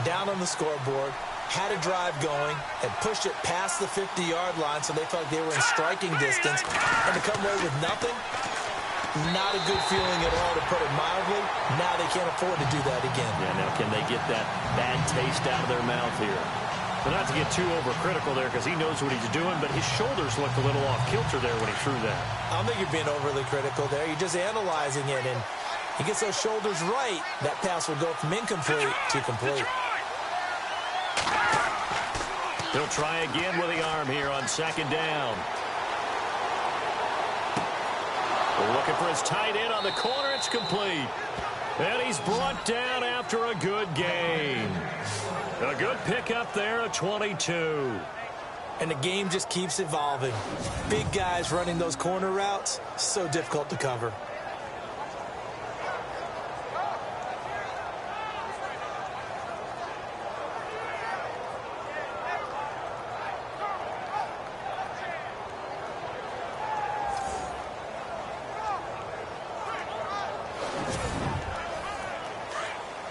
Down on the scoreboard, had a drive going, had pushed it past the 50-yard line, so they felt like they were in striking distance, and to come away with nothing, not a good feeling at all, to put it mildly. Now they can't afford to do that again. Yeah, now can they get that bad taste out of their mouth here? Well, not to get too overcritical there because he knows what he's doing, but his shoulders looked a little off kilter there when he threw that. I don't think you're being overly critical there. You're just analyzing it, and he gets those shoulders right. That pass will go from incomplete to complete. He'll try again with the arm here on second down. We're looking for his tight end on the corner. It's complete. And he's brought down after a good gain. A good pickup there, a 22. And the game just keeps evolving. Big guys running those corner routes, so difficult to cover.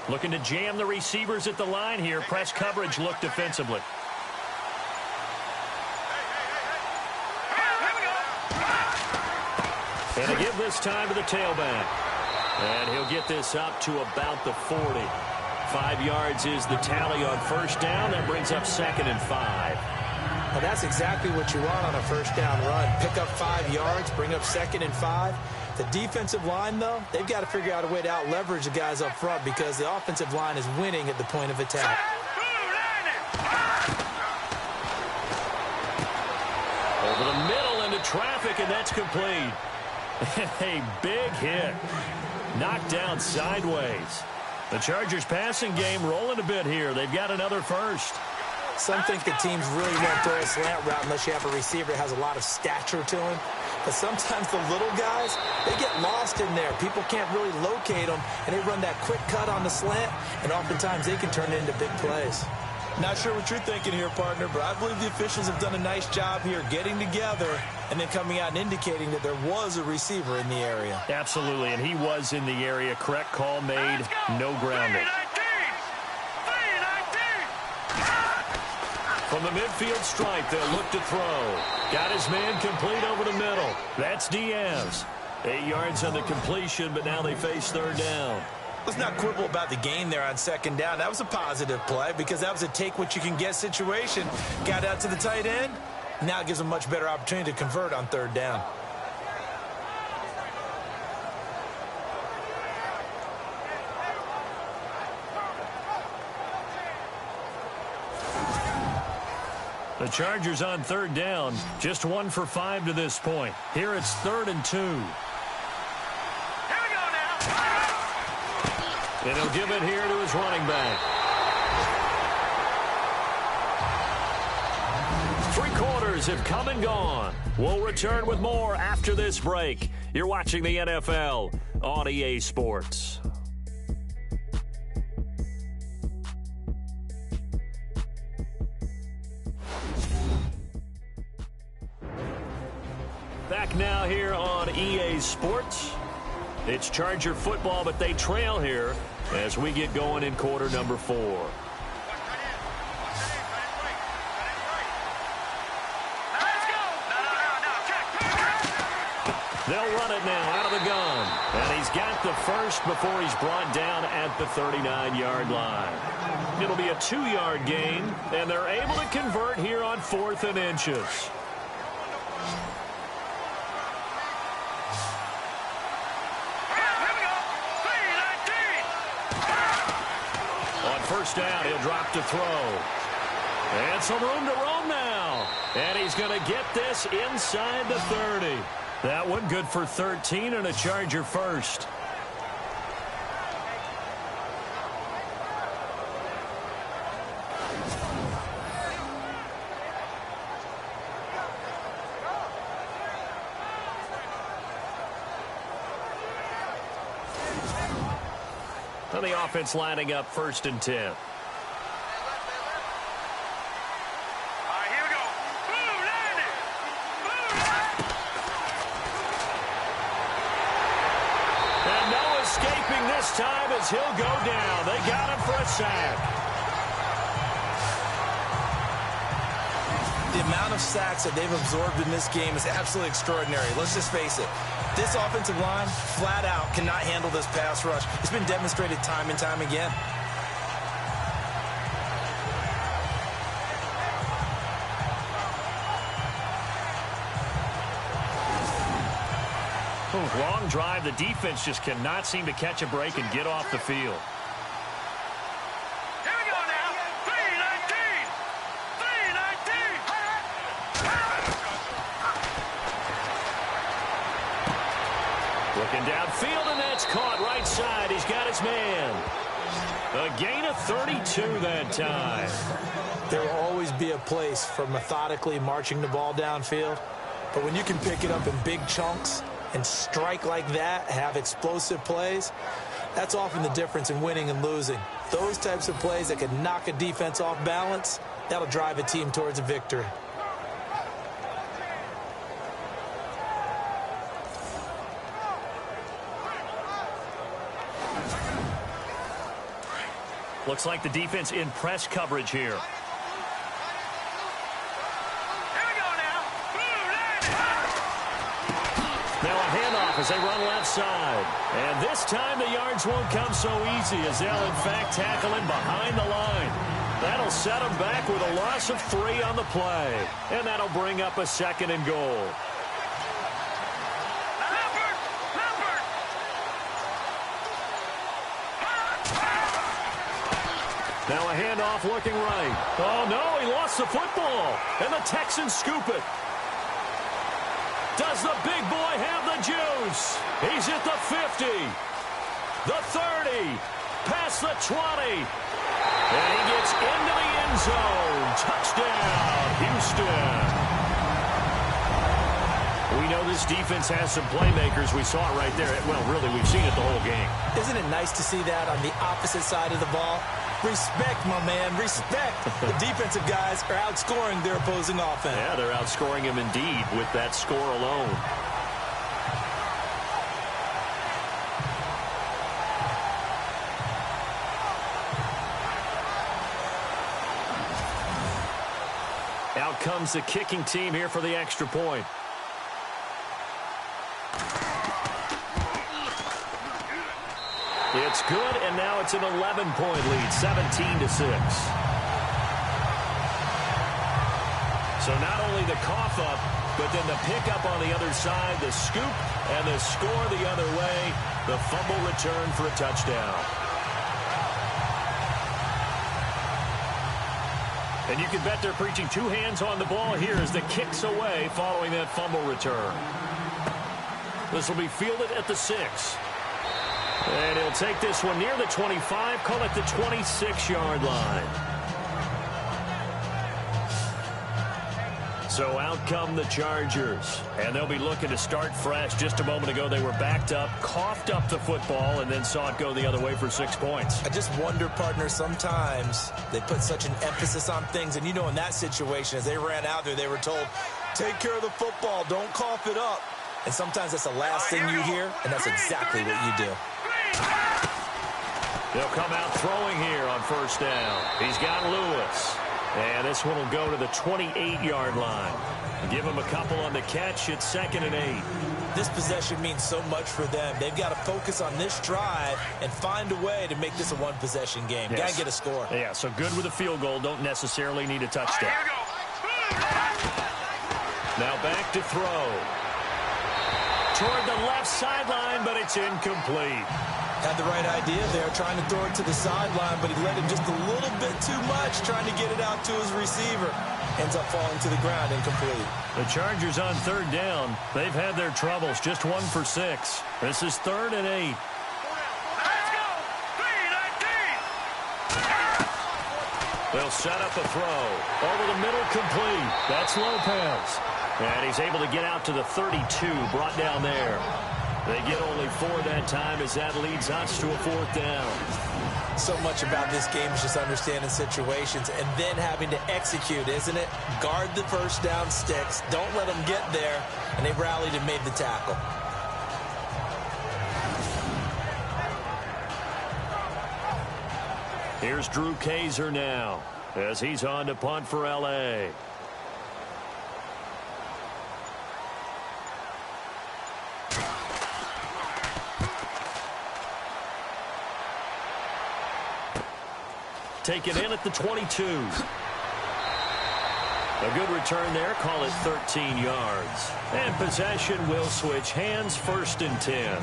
Looking to jam the receivers at the line here. Press coverage look defensively. And a give this time to the tailback. And he'll get this up to about the 40. 5 yards is the tally on first down. That brings up 2nd and 5. Well, that's exactly what you want on a first down run. Pick up 5 yards, bring up 2nd and 5. The defensive line, though, they've got to figure out a way to out-leverage the guys up front because the offensive line is winning at the point of attack. Over the middle into traffic, and that's complete. A big hit. Knocked down sideways. The Chargers passing game rolling a bit here. They've got another first. Some think the teams really won't throw a slant route unless you have a receiver that has a lot of stature to him. But sometimes the little guys, they get lost in there. People can't really locate them, and they run that quick cut on the slant, and oftentimes they can turn it into big plays. Not sure what you're thinking here, partner, but I believe the officials have done a nice job here getting together and then coming out and indicating that there was a receiver in the area. Absolutely, and he was in the area. Correct call made, no grounding. From the midfield stripe, they'll look to throw. Got his man complete over the middle. That's Diaz. 8 yards on the completion, but now they face 3rd down. Let's not quibble about the gain there on 2nd down. That was a positive play because that was a take-what-you-can-get situation. Got out to the tight end. Now it gives them a much better opportunity to convert on 3rd down. The Chargers on 3rd down, just 1 for 5 to this point. Here it's 3rd and 2. And he'll give it here to his running back. 3 quarters have come and gone. We'll return with more after this break. You're watching the NFL on EA Sports. Back now here on EA Sports. It's Charger football, but they trail here as we get going in quarter number 4. They'll run it now out of the gun. And he's got the first before he's brought down at the 39-yard line. It'll be a 2-yard gain, and they're able to convert here on 4th and inches. First down, he'll drop to throw. And some room to roam now. And he's going to get this inside the 30. That one good for 13 and a Charger first. And the offense lining up 1st and 10. All right, here we go. Boom, land it. Boom, And no escaping this time as he'll go down. They got him for a sack. The amount of sacks that they've absorbed in this game is absolutely extraordinary. Let's just face it. This offensive line, flat out, cannot handle this pass rush. It's been demonstrated time and time again. Long drive. The defense just cannot seem to catch a break and get off the field. Here we go now. 3-19. 3-19. Looking downfield, and that's caught right side. He's got his man. A gain of 32 that time. There will always be a place for methodically marching the ball downfield. But when you can pick it up in big chunks and strike like that, have explosive plays, that's often the difference in winning and losing. Those types of plays that can knock a defense off balance, that'll drive a team towards a victory. Looks like the defense in press coverage here. Now a handoff as they run left side. And this time the yards won't come so easy as they'll in fact tackle him behind the line. That'll set him back with a loss of 3 on the play. And that'll bring up a 2nd and goal. Now a handoff looking right. Oh, no, he lost the football. And the Texans scoop it. Does the big boy have the juice? He's at the 50, the 30, past the 20. And he gets into the end zone. Touchdown, Houston. We know this defense has some playmakers. We saw it right there. Well, really, we've seen it the whole game. Isn't it nice to see that on the opposite side of the ball? Respect, my man, respect. The defensive guys are outscoring their opposing offense. Yeah, they're outscoring him indeed with that score alone. Out comes the kicking team here for the extra point. It's good, and now it's an 11-point lead, 17-6. So not only the cough up, but then the pickup on the other side, the scoop, and the score the other way, the fumble return for a touchdown. And you can bet they're preaching 2 hands on the ball here as the kick's away following that fumble return. This will be fielded at the 6. And he'll take this one near the 25, call it the 26-yard line. So out come the Chargers, and they'll be looking to start fresh. Just a moment ago, they were backed up, coughed up the football, and then saw it go the other way for 6 points. I just wonder, partner, sometimes they put such an emphasis on things, and you know in that situation, as they ran out there, they were told, take care of the football, don't cough it up. And sometimes that's the last thing you hear, and that's exactly what you do. They'll come out throwing here on first down. He's got Lewis. And this one will go to the 28-yard line. Give him a couple on the catch. It's 2nd and 8. This possession means so much for them. They've got to focus on this drive and find a way to make this a one-possession game. Yes. Got to get a score. Yeah, so good with a field goal. Don't necessarily need a touchdown. Now back to throw. Toward the left sideline, but it's incomplete. Had the right idea there, trying to throw it to the sideline, but he let him just a little bit too much, trying to get it out to his receiver. Ends up falling to the ground, incomplete. The Chargers on 3rd down. They've had their troubles, just 1 for 6. This is 3rd and 8. Let's go! 3-19! They'll set up a throw. Over the middle, complete. That's Lopez. And he's able to get out to the 32, brought down there. They get only 4 that time as that leads us to a 4th down. So much about this game is just understanding situations and then having to execute, isn't it? Guard the first down sticks. Don't let them get there. And they rallied and made the tackle. Here's Drew Kaiser now as he's on to punt for L.A. Take it in at the 22. A good return there. Call it 13 yards. And possession will switch hands, 1st and 10.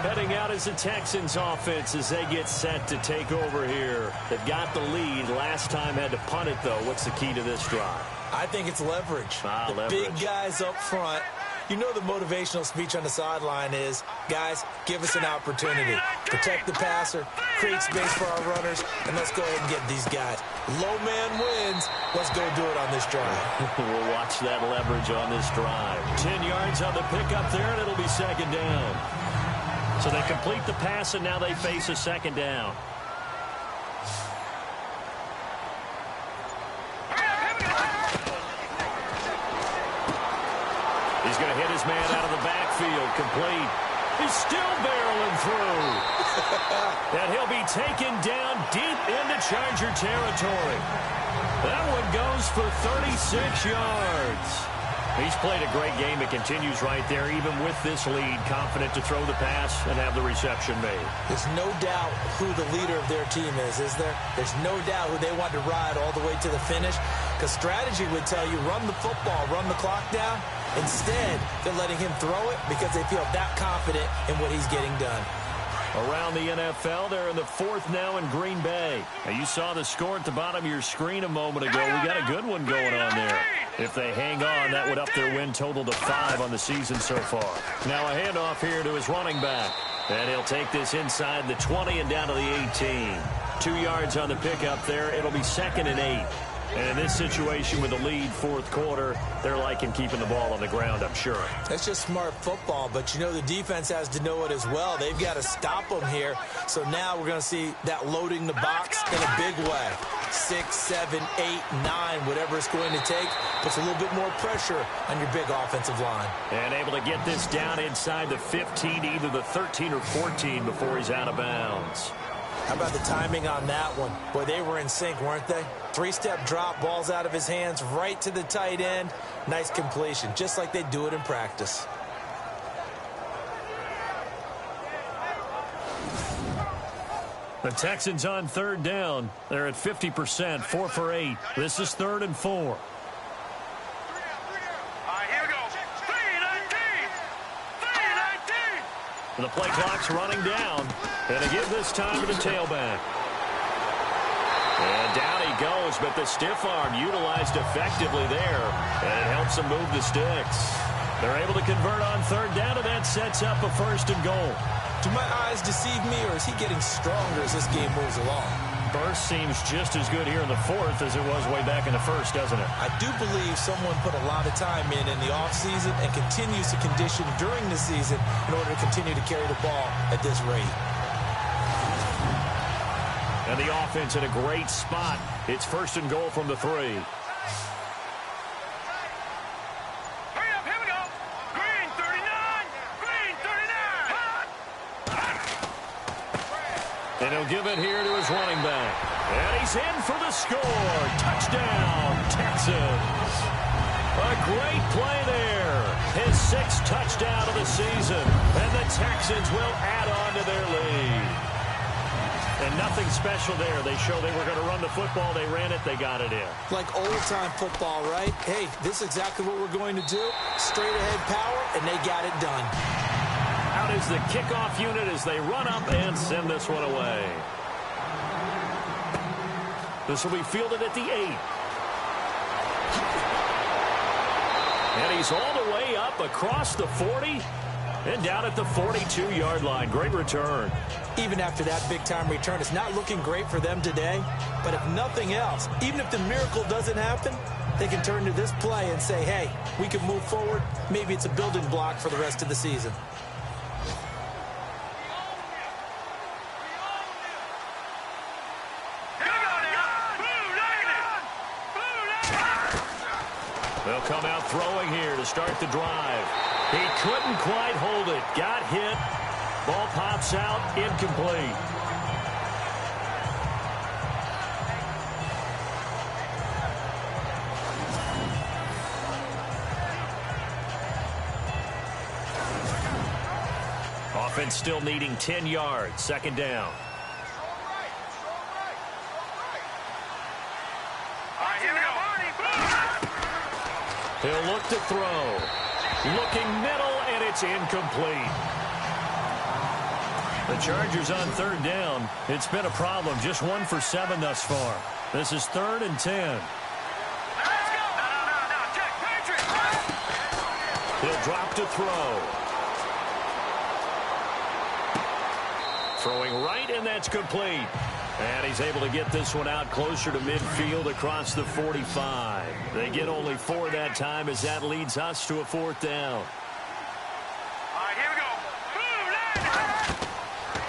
Heading out as the Texans offense as they get set to take over here. They've got the lead. Last time had to punt it, though. What's the key to this drive? I think it's leverage. Leverage. Big guys up front You know the motivational speech on the sideline is, guys, give us an opportunity. Protect the passer, create space for our runners, and let's go ahead and get these guys. Low man wins. Let's go do it on this drive. We'll watch that leverage on this drive. 10 yards on the pickup there, and it'll be second down. So they complete the pass, and now they face a second down. He's going to hit his man out of the backfield, complete. He's still barreling through. And he'll be taken down deep into Charger territory. That one goes for 36 yards. He's played a great game. It continues right there, even with this lead, confident to throw the pass and have the reception made. There's no doubt who the leader of their team is there? There's no doubt who they want to ride all the way to the finish, because strategy would tell you run the football, run the clock down. Instead, they're letting him throw it because they feel that confident in what he's getting done. Around the NFL, they're in the fourth now in Green Bay. Now, you saw the score at the bottom of your screen a moment ago. We got a good one going on there. If they hang on, that would up their win total to 5 on the season so far. Now a handoff here to his running back. And he'll take this inside the 20 and down to the 18. 2 yards on the pickup there. It'll be second and 8. And in this situation with the lead fourth quarter, they're liking keeping the ball on the ground, I'm sure. That's just smart football, but you know the defense has to know it as well. They've got to stop them here. So now we're going to see that loading the box in a big way. 6, 7, 8, 9, whatever it's going to take, puts a little bit more pressure on your big offensive line. And able to get this down inside the 15, either the 13 or 14 before he's out of bounds. How about the timing on that one? Boy, they were in sync, weren't they? 3-step drop, balls out of his hands, right to the tight end. Nice completion, just like they do it in practice. The Texans on third down. They're at 50%, 4 for 8. This is 3rd and 4. All right, here we go. 3-19. 3-19. The play clock's running down. And to give this time to the tailback. And down he goes, but the stiff arm utilized effectively there. And it helps him move the sticks. They're able to convert on third down, and that sets up a 1st and goal. Do my eyes deceive me, or is he getting stronger as this game moves along? Burst seems just as good here in the 4th as it was way back in the 1st, doesn't it? I do believe someone put a lot of time in the offseason and continues to condition during the season in order to continue to carry the ball at this rate. And the offense in a great spot. It's 1st and goal from the 3. Hurry up, here we go. Green 39. Green 39. And he'll give it here to his running back. And he's in for the score. Touchdown, Texans. A great play there. His 6th touchdown of the season. And the Texans will add on to their lead. And nothing special there. They show they were going to run the football. They ran it. They got it in. Like old-time football, right? Hey, this is exactly what we're going to do. Straight-ahead power, and they got it done. Out is the kickoff unit as they run up and send this one away. This will be fielded at the 8. And he's all the way up across the 40 and down at the 42-yard line. Great return. Even after that big-time return, it's not looking great for them today. But if nothing else, even if the miracle doesn't happen, they can turn to this play and say, hey, we can move forward. Maybe it's a building block for the rest of the season. They'll come out throwing here to start the drive. He couldn't quite hold it. Got hit. Ball pops out. Incomplete. Offense still needing 10 yards. 2nd down. He'll look to throw. Looking middle, and it's incomplete. The Chargers on 3rd down. It's been a problem. Just 1 for 7 thus far. This is 3rd and 10. He'll drop to throw. Throwing right, and that's complete. And he's able to get this one out closer to midfield across the 45. They get only 4 that time as that leads us to a 4th down. All right, here we go. Boom,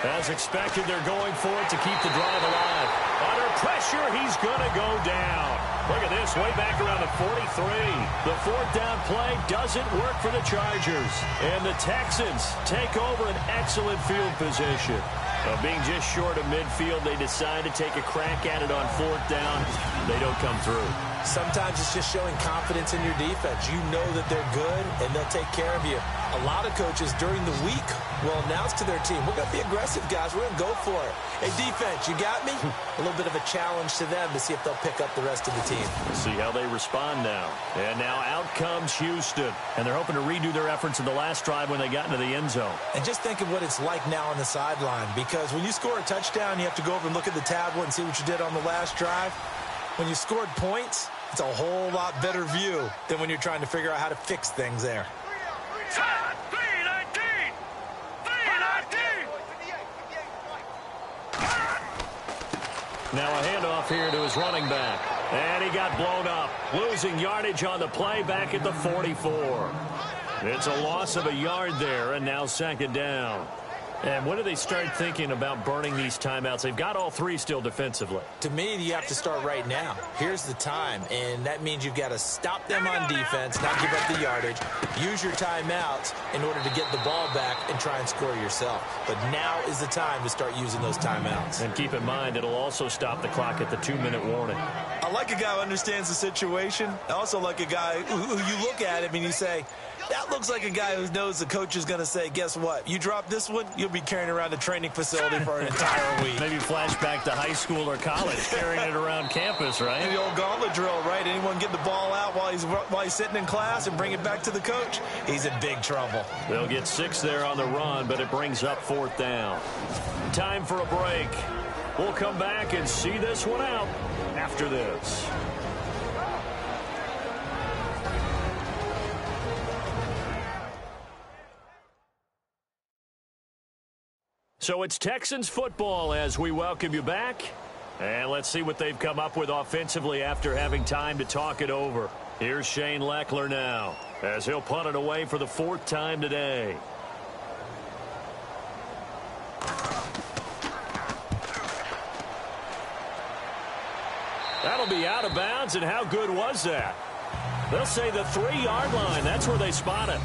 As expected, they're going for it to keep the drive alive. Under pressure, he's going to go down. Look at this, way back around the 43. The 4th down play doesn't work for the Chargers. And the Texans take over an excellent field position. Being just short of midfield, they decide to take a crack at it on 4th down. They don't come through. Sometimes it's just showing confidence in your defense. You know that they're good, and they'll take care of you. A lot of coaches during the week will announce to their team, we're going to be aggressive, guys. We're going to go for it. Hey, defense, you got me? A little bit of a challenge to them to see if they'll pick up the rest of the team. See how they respond now. And now out comes Houston. And they're hoping to redo their efforts in the last drive when they got into the end zone. And just think of what it's like now on the sideline, because when you score a touchdown, you have to go over and look at the tablet and see what you did on the last drive. When you scored points, it's a whole lot better view than when you're trying to figure out how to fix things there. 319! 319! Now a handoff here to his running back. And he got blown up. Losing yardage on the play back at the 44. It's a loss of a yard there, and now 2nd down. And when do they start thinking about burning these timeouts? They've got all 3 still defensively. To me, you have to start right now. Here's the time, and that means you've got to stop them on defense, not give up the yardage, use your timeouts in order to get the ball back and try and score yourself. But now is the time to start using those timeouts. And keep in mind, it'll also stop the clock at the 2-minute warning. I like a guy who understands the situation. I also like a guy who you look at him and you say, that looks like a guy who knows the coach is going to say, guess what? You drop this one, you'll be carrying around the training facility for an entire week. Maybe flashback to high school or college, carrying it around campus, right? And the old gauntlet drill, right? Anyone get the ball out while he's sitting in class and bring it back to the coach? He's in big trouble. They'll get 6 there on the run, but it brings up 4th down. Time for a break. We'll come back and see this one out after this. So it's Texans football as we welcome you back. And let's see what they've come up with offensively after having time to talk it over. Here's Shane Leckler now as he'll punt it away for the 4th time today. That'll be out of bounds, and how good was that? They'll say the 3-yard line. That's where they spot it.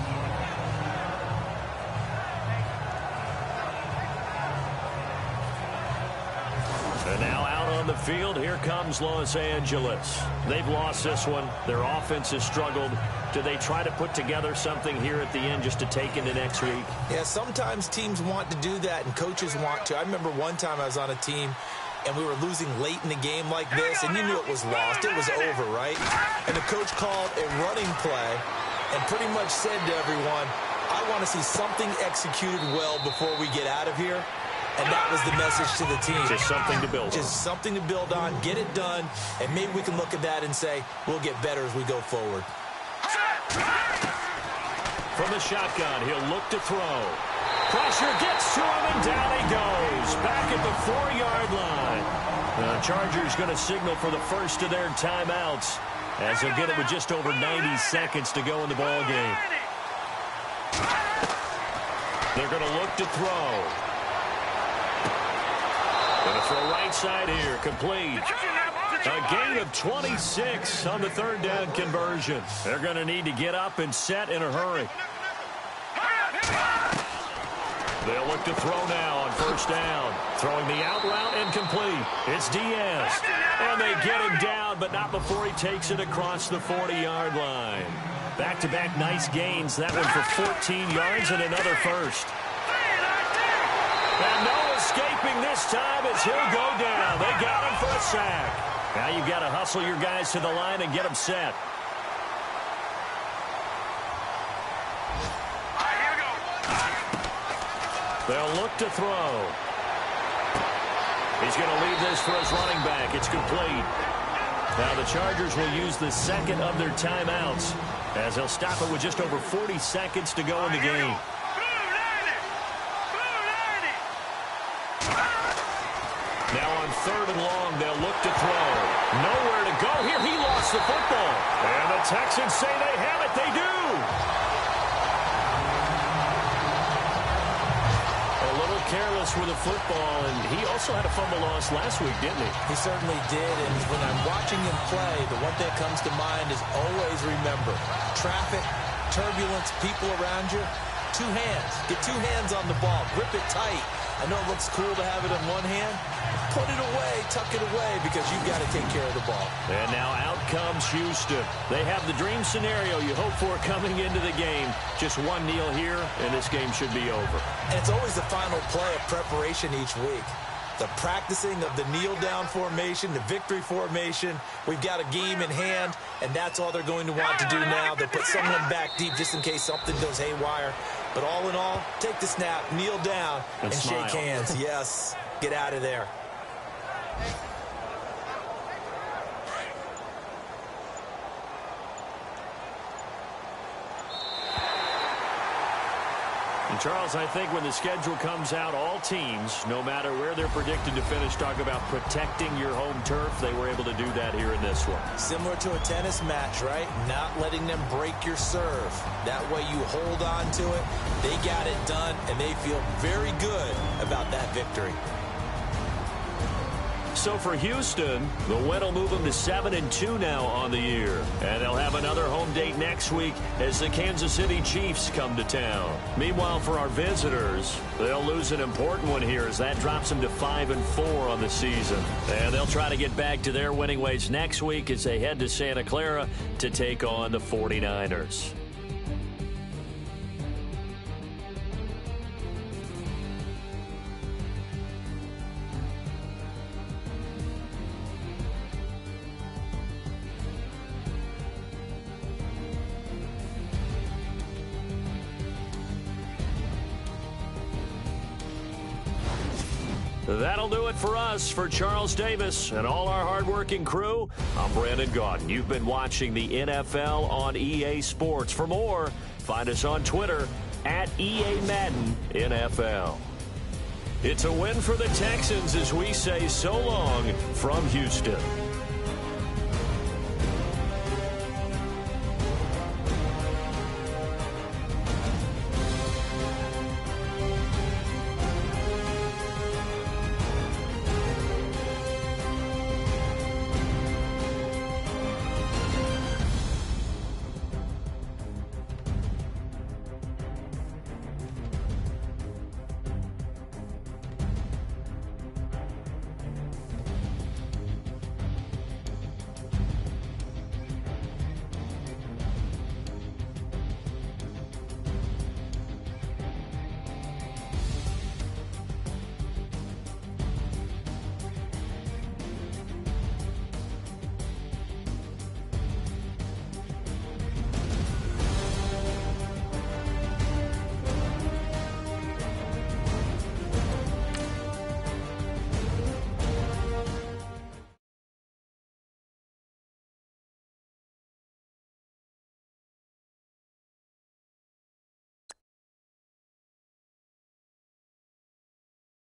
And now out on the field, here comes Los Angeles. They've lost this one. Their offense has struggled. Do they try to put together something here at the end just to take into next week? Yeah, sometimes teams want to do that and coaches want to. I remember one time I was on a team and we were losing late in the game like this, and you knew it was lost. It was over, right? And the coach called a running play and pretty much said to everyone, I want to see something executed well before we get out of here. And that was the message to the team. Just something to build on. Just something to build on, get it done, and maybe we can look at that and say, we'll get better as we go forward. From the shotgun, he'll look to throw. Pressure gets to him, and down he goes. Back at the 4-yard line. The Chargers going to signal for the first of their timeouts as they'll get it with just over 90 seconds to go in the ball game. They're going to look to throw. Going to throw right side here, complete. A gain of 26 on the 3rd down conversion. They're going to need to get up and set in a hurry. They'll look to throw now on 1st down. Throwing the out route incomplete. It's Diaz. And they get him down, but not before he takes it across the 40-yard line. Back-to-back nice gains. That one for 14 yards and another first. And no escaping this time as he'll go down. They got him for a sack. Now you've got to hustle your guys to the line and get them set. They'll look to throw. He's going to leave this for his running back. It's complete. Now the Chargers will use the 2nd of their timeouts as he'll stop it with just over 40 seconds to go in the game. Now on 3rd and long, they'll look to throw. Nowhere to go here. He lost the football. And the Texans say they have it. They do. A little careless with the football, and he also had a fumble loss last week, didn't he? He certainly did, and when I'm watching him play, the one thing that comes to mind is always remember, traffic, turbulence, people around you, 2 hands. Get 2 hands on the ball. Grip it tight. I know it looks cool to have it in one hand. Put it away, tuck it away, because you've got to take care of the ball. And now out comes Houston. They have the dream scenario you hope for coming into the game. Just one kneel here, and this game should be over. And it's always the final play of preparation each week. The practicing of the kneel-down formation, the victory formation. We've got a game in hand, and that's all they're going to want to do now. They'll put someone back deep just in case something goes haywire. But all in all, take the snap, kneel down, and shake hands. Yes, get out of there. And Charles, I think when the schedule comes out, all teams, no matter where they're predicted to finish, talk about protecting your home turf. They were able to do that here in this one. Similar to a tennis match, right? Not letting them break your serve. That way you hold on to it. They got it done, and they feel very good about that victory. So for Houston, the win will move them to 7-2 now on the year. And they'll have another home date next week as the Kansas City Chiefs come to town. Meanwhile, for our visitors, they'll lose an important one here as that drops them to 5-4 on the season. And they'll try to get back to their winning ways next week as they head to Santa Clara to take on the 49ers. That'll do it for us. For Charles Davis and all our hardworking crew, I'm Brandon Gaudin. You've been watching the NFL on EA Sports. For more, find us on Twitter at EA Madden NFL. It's a win for the Texans as we say so long from Houston.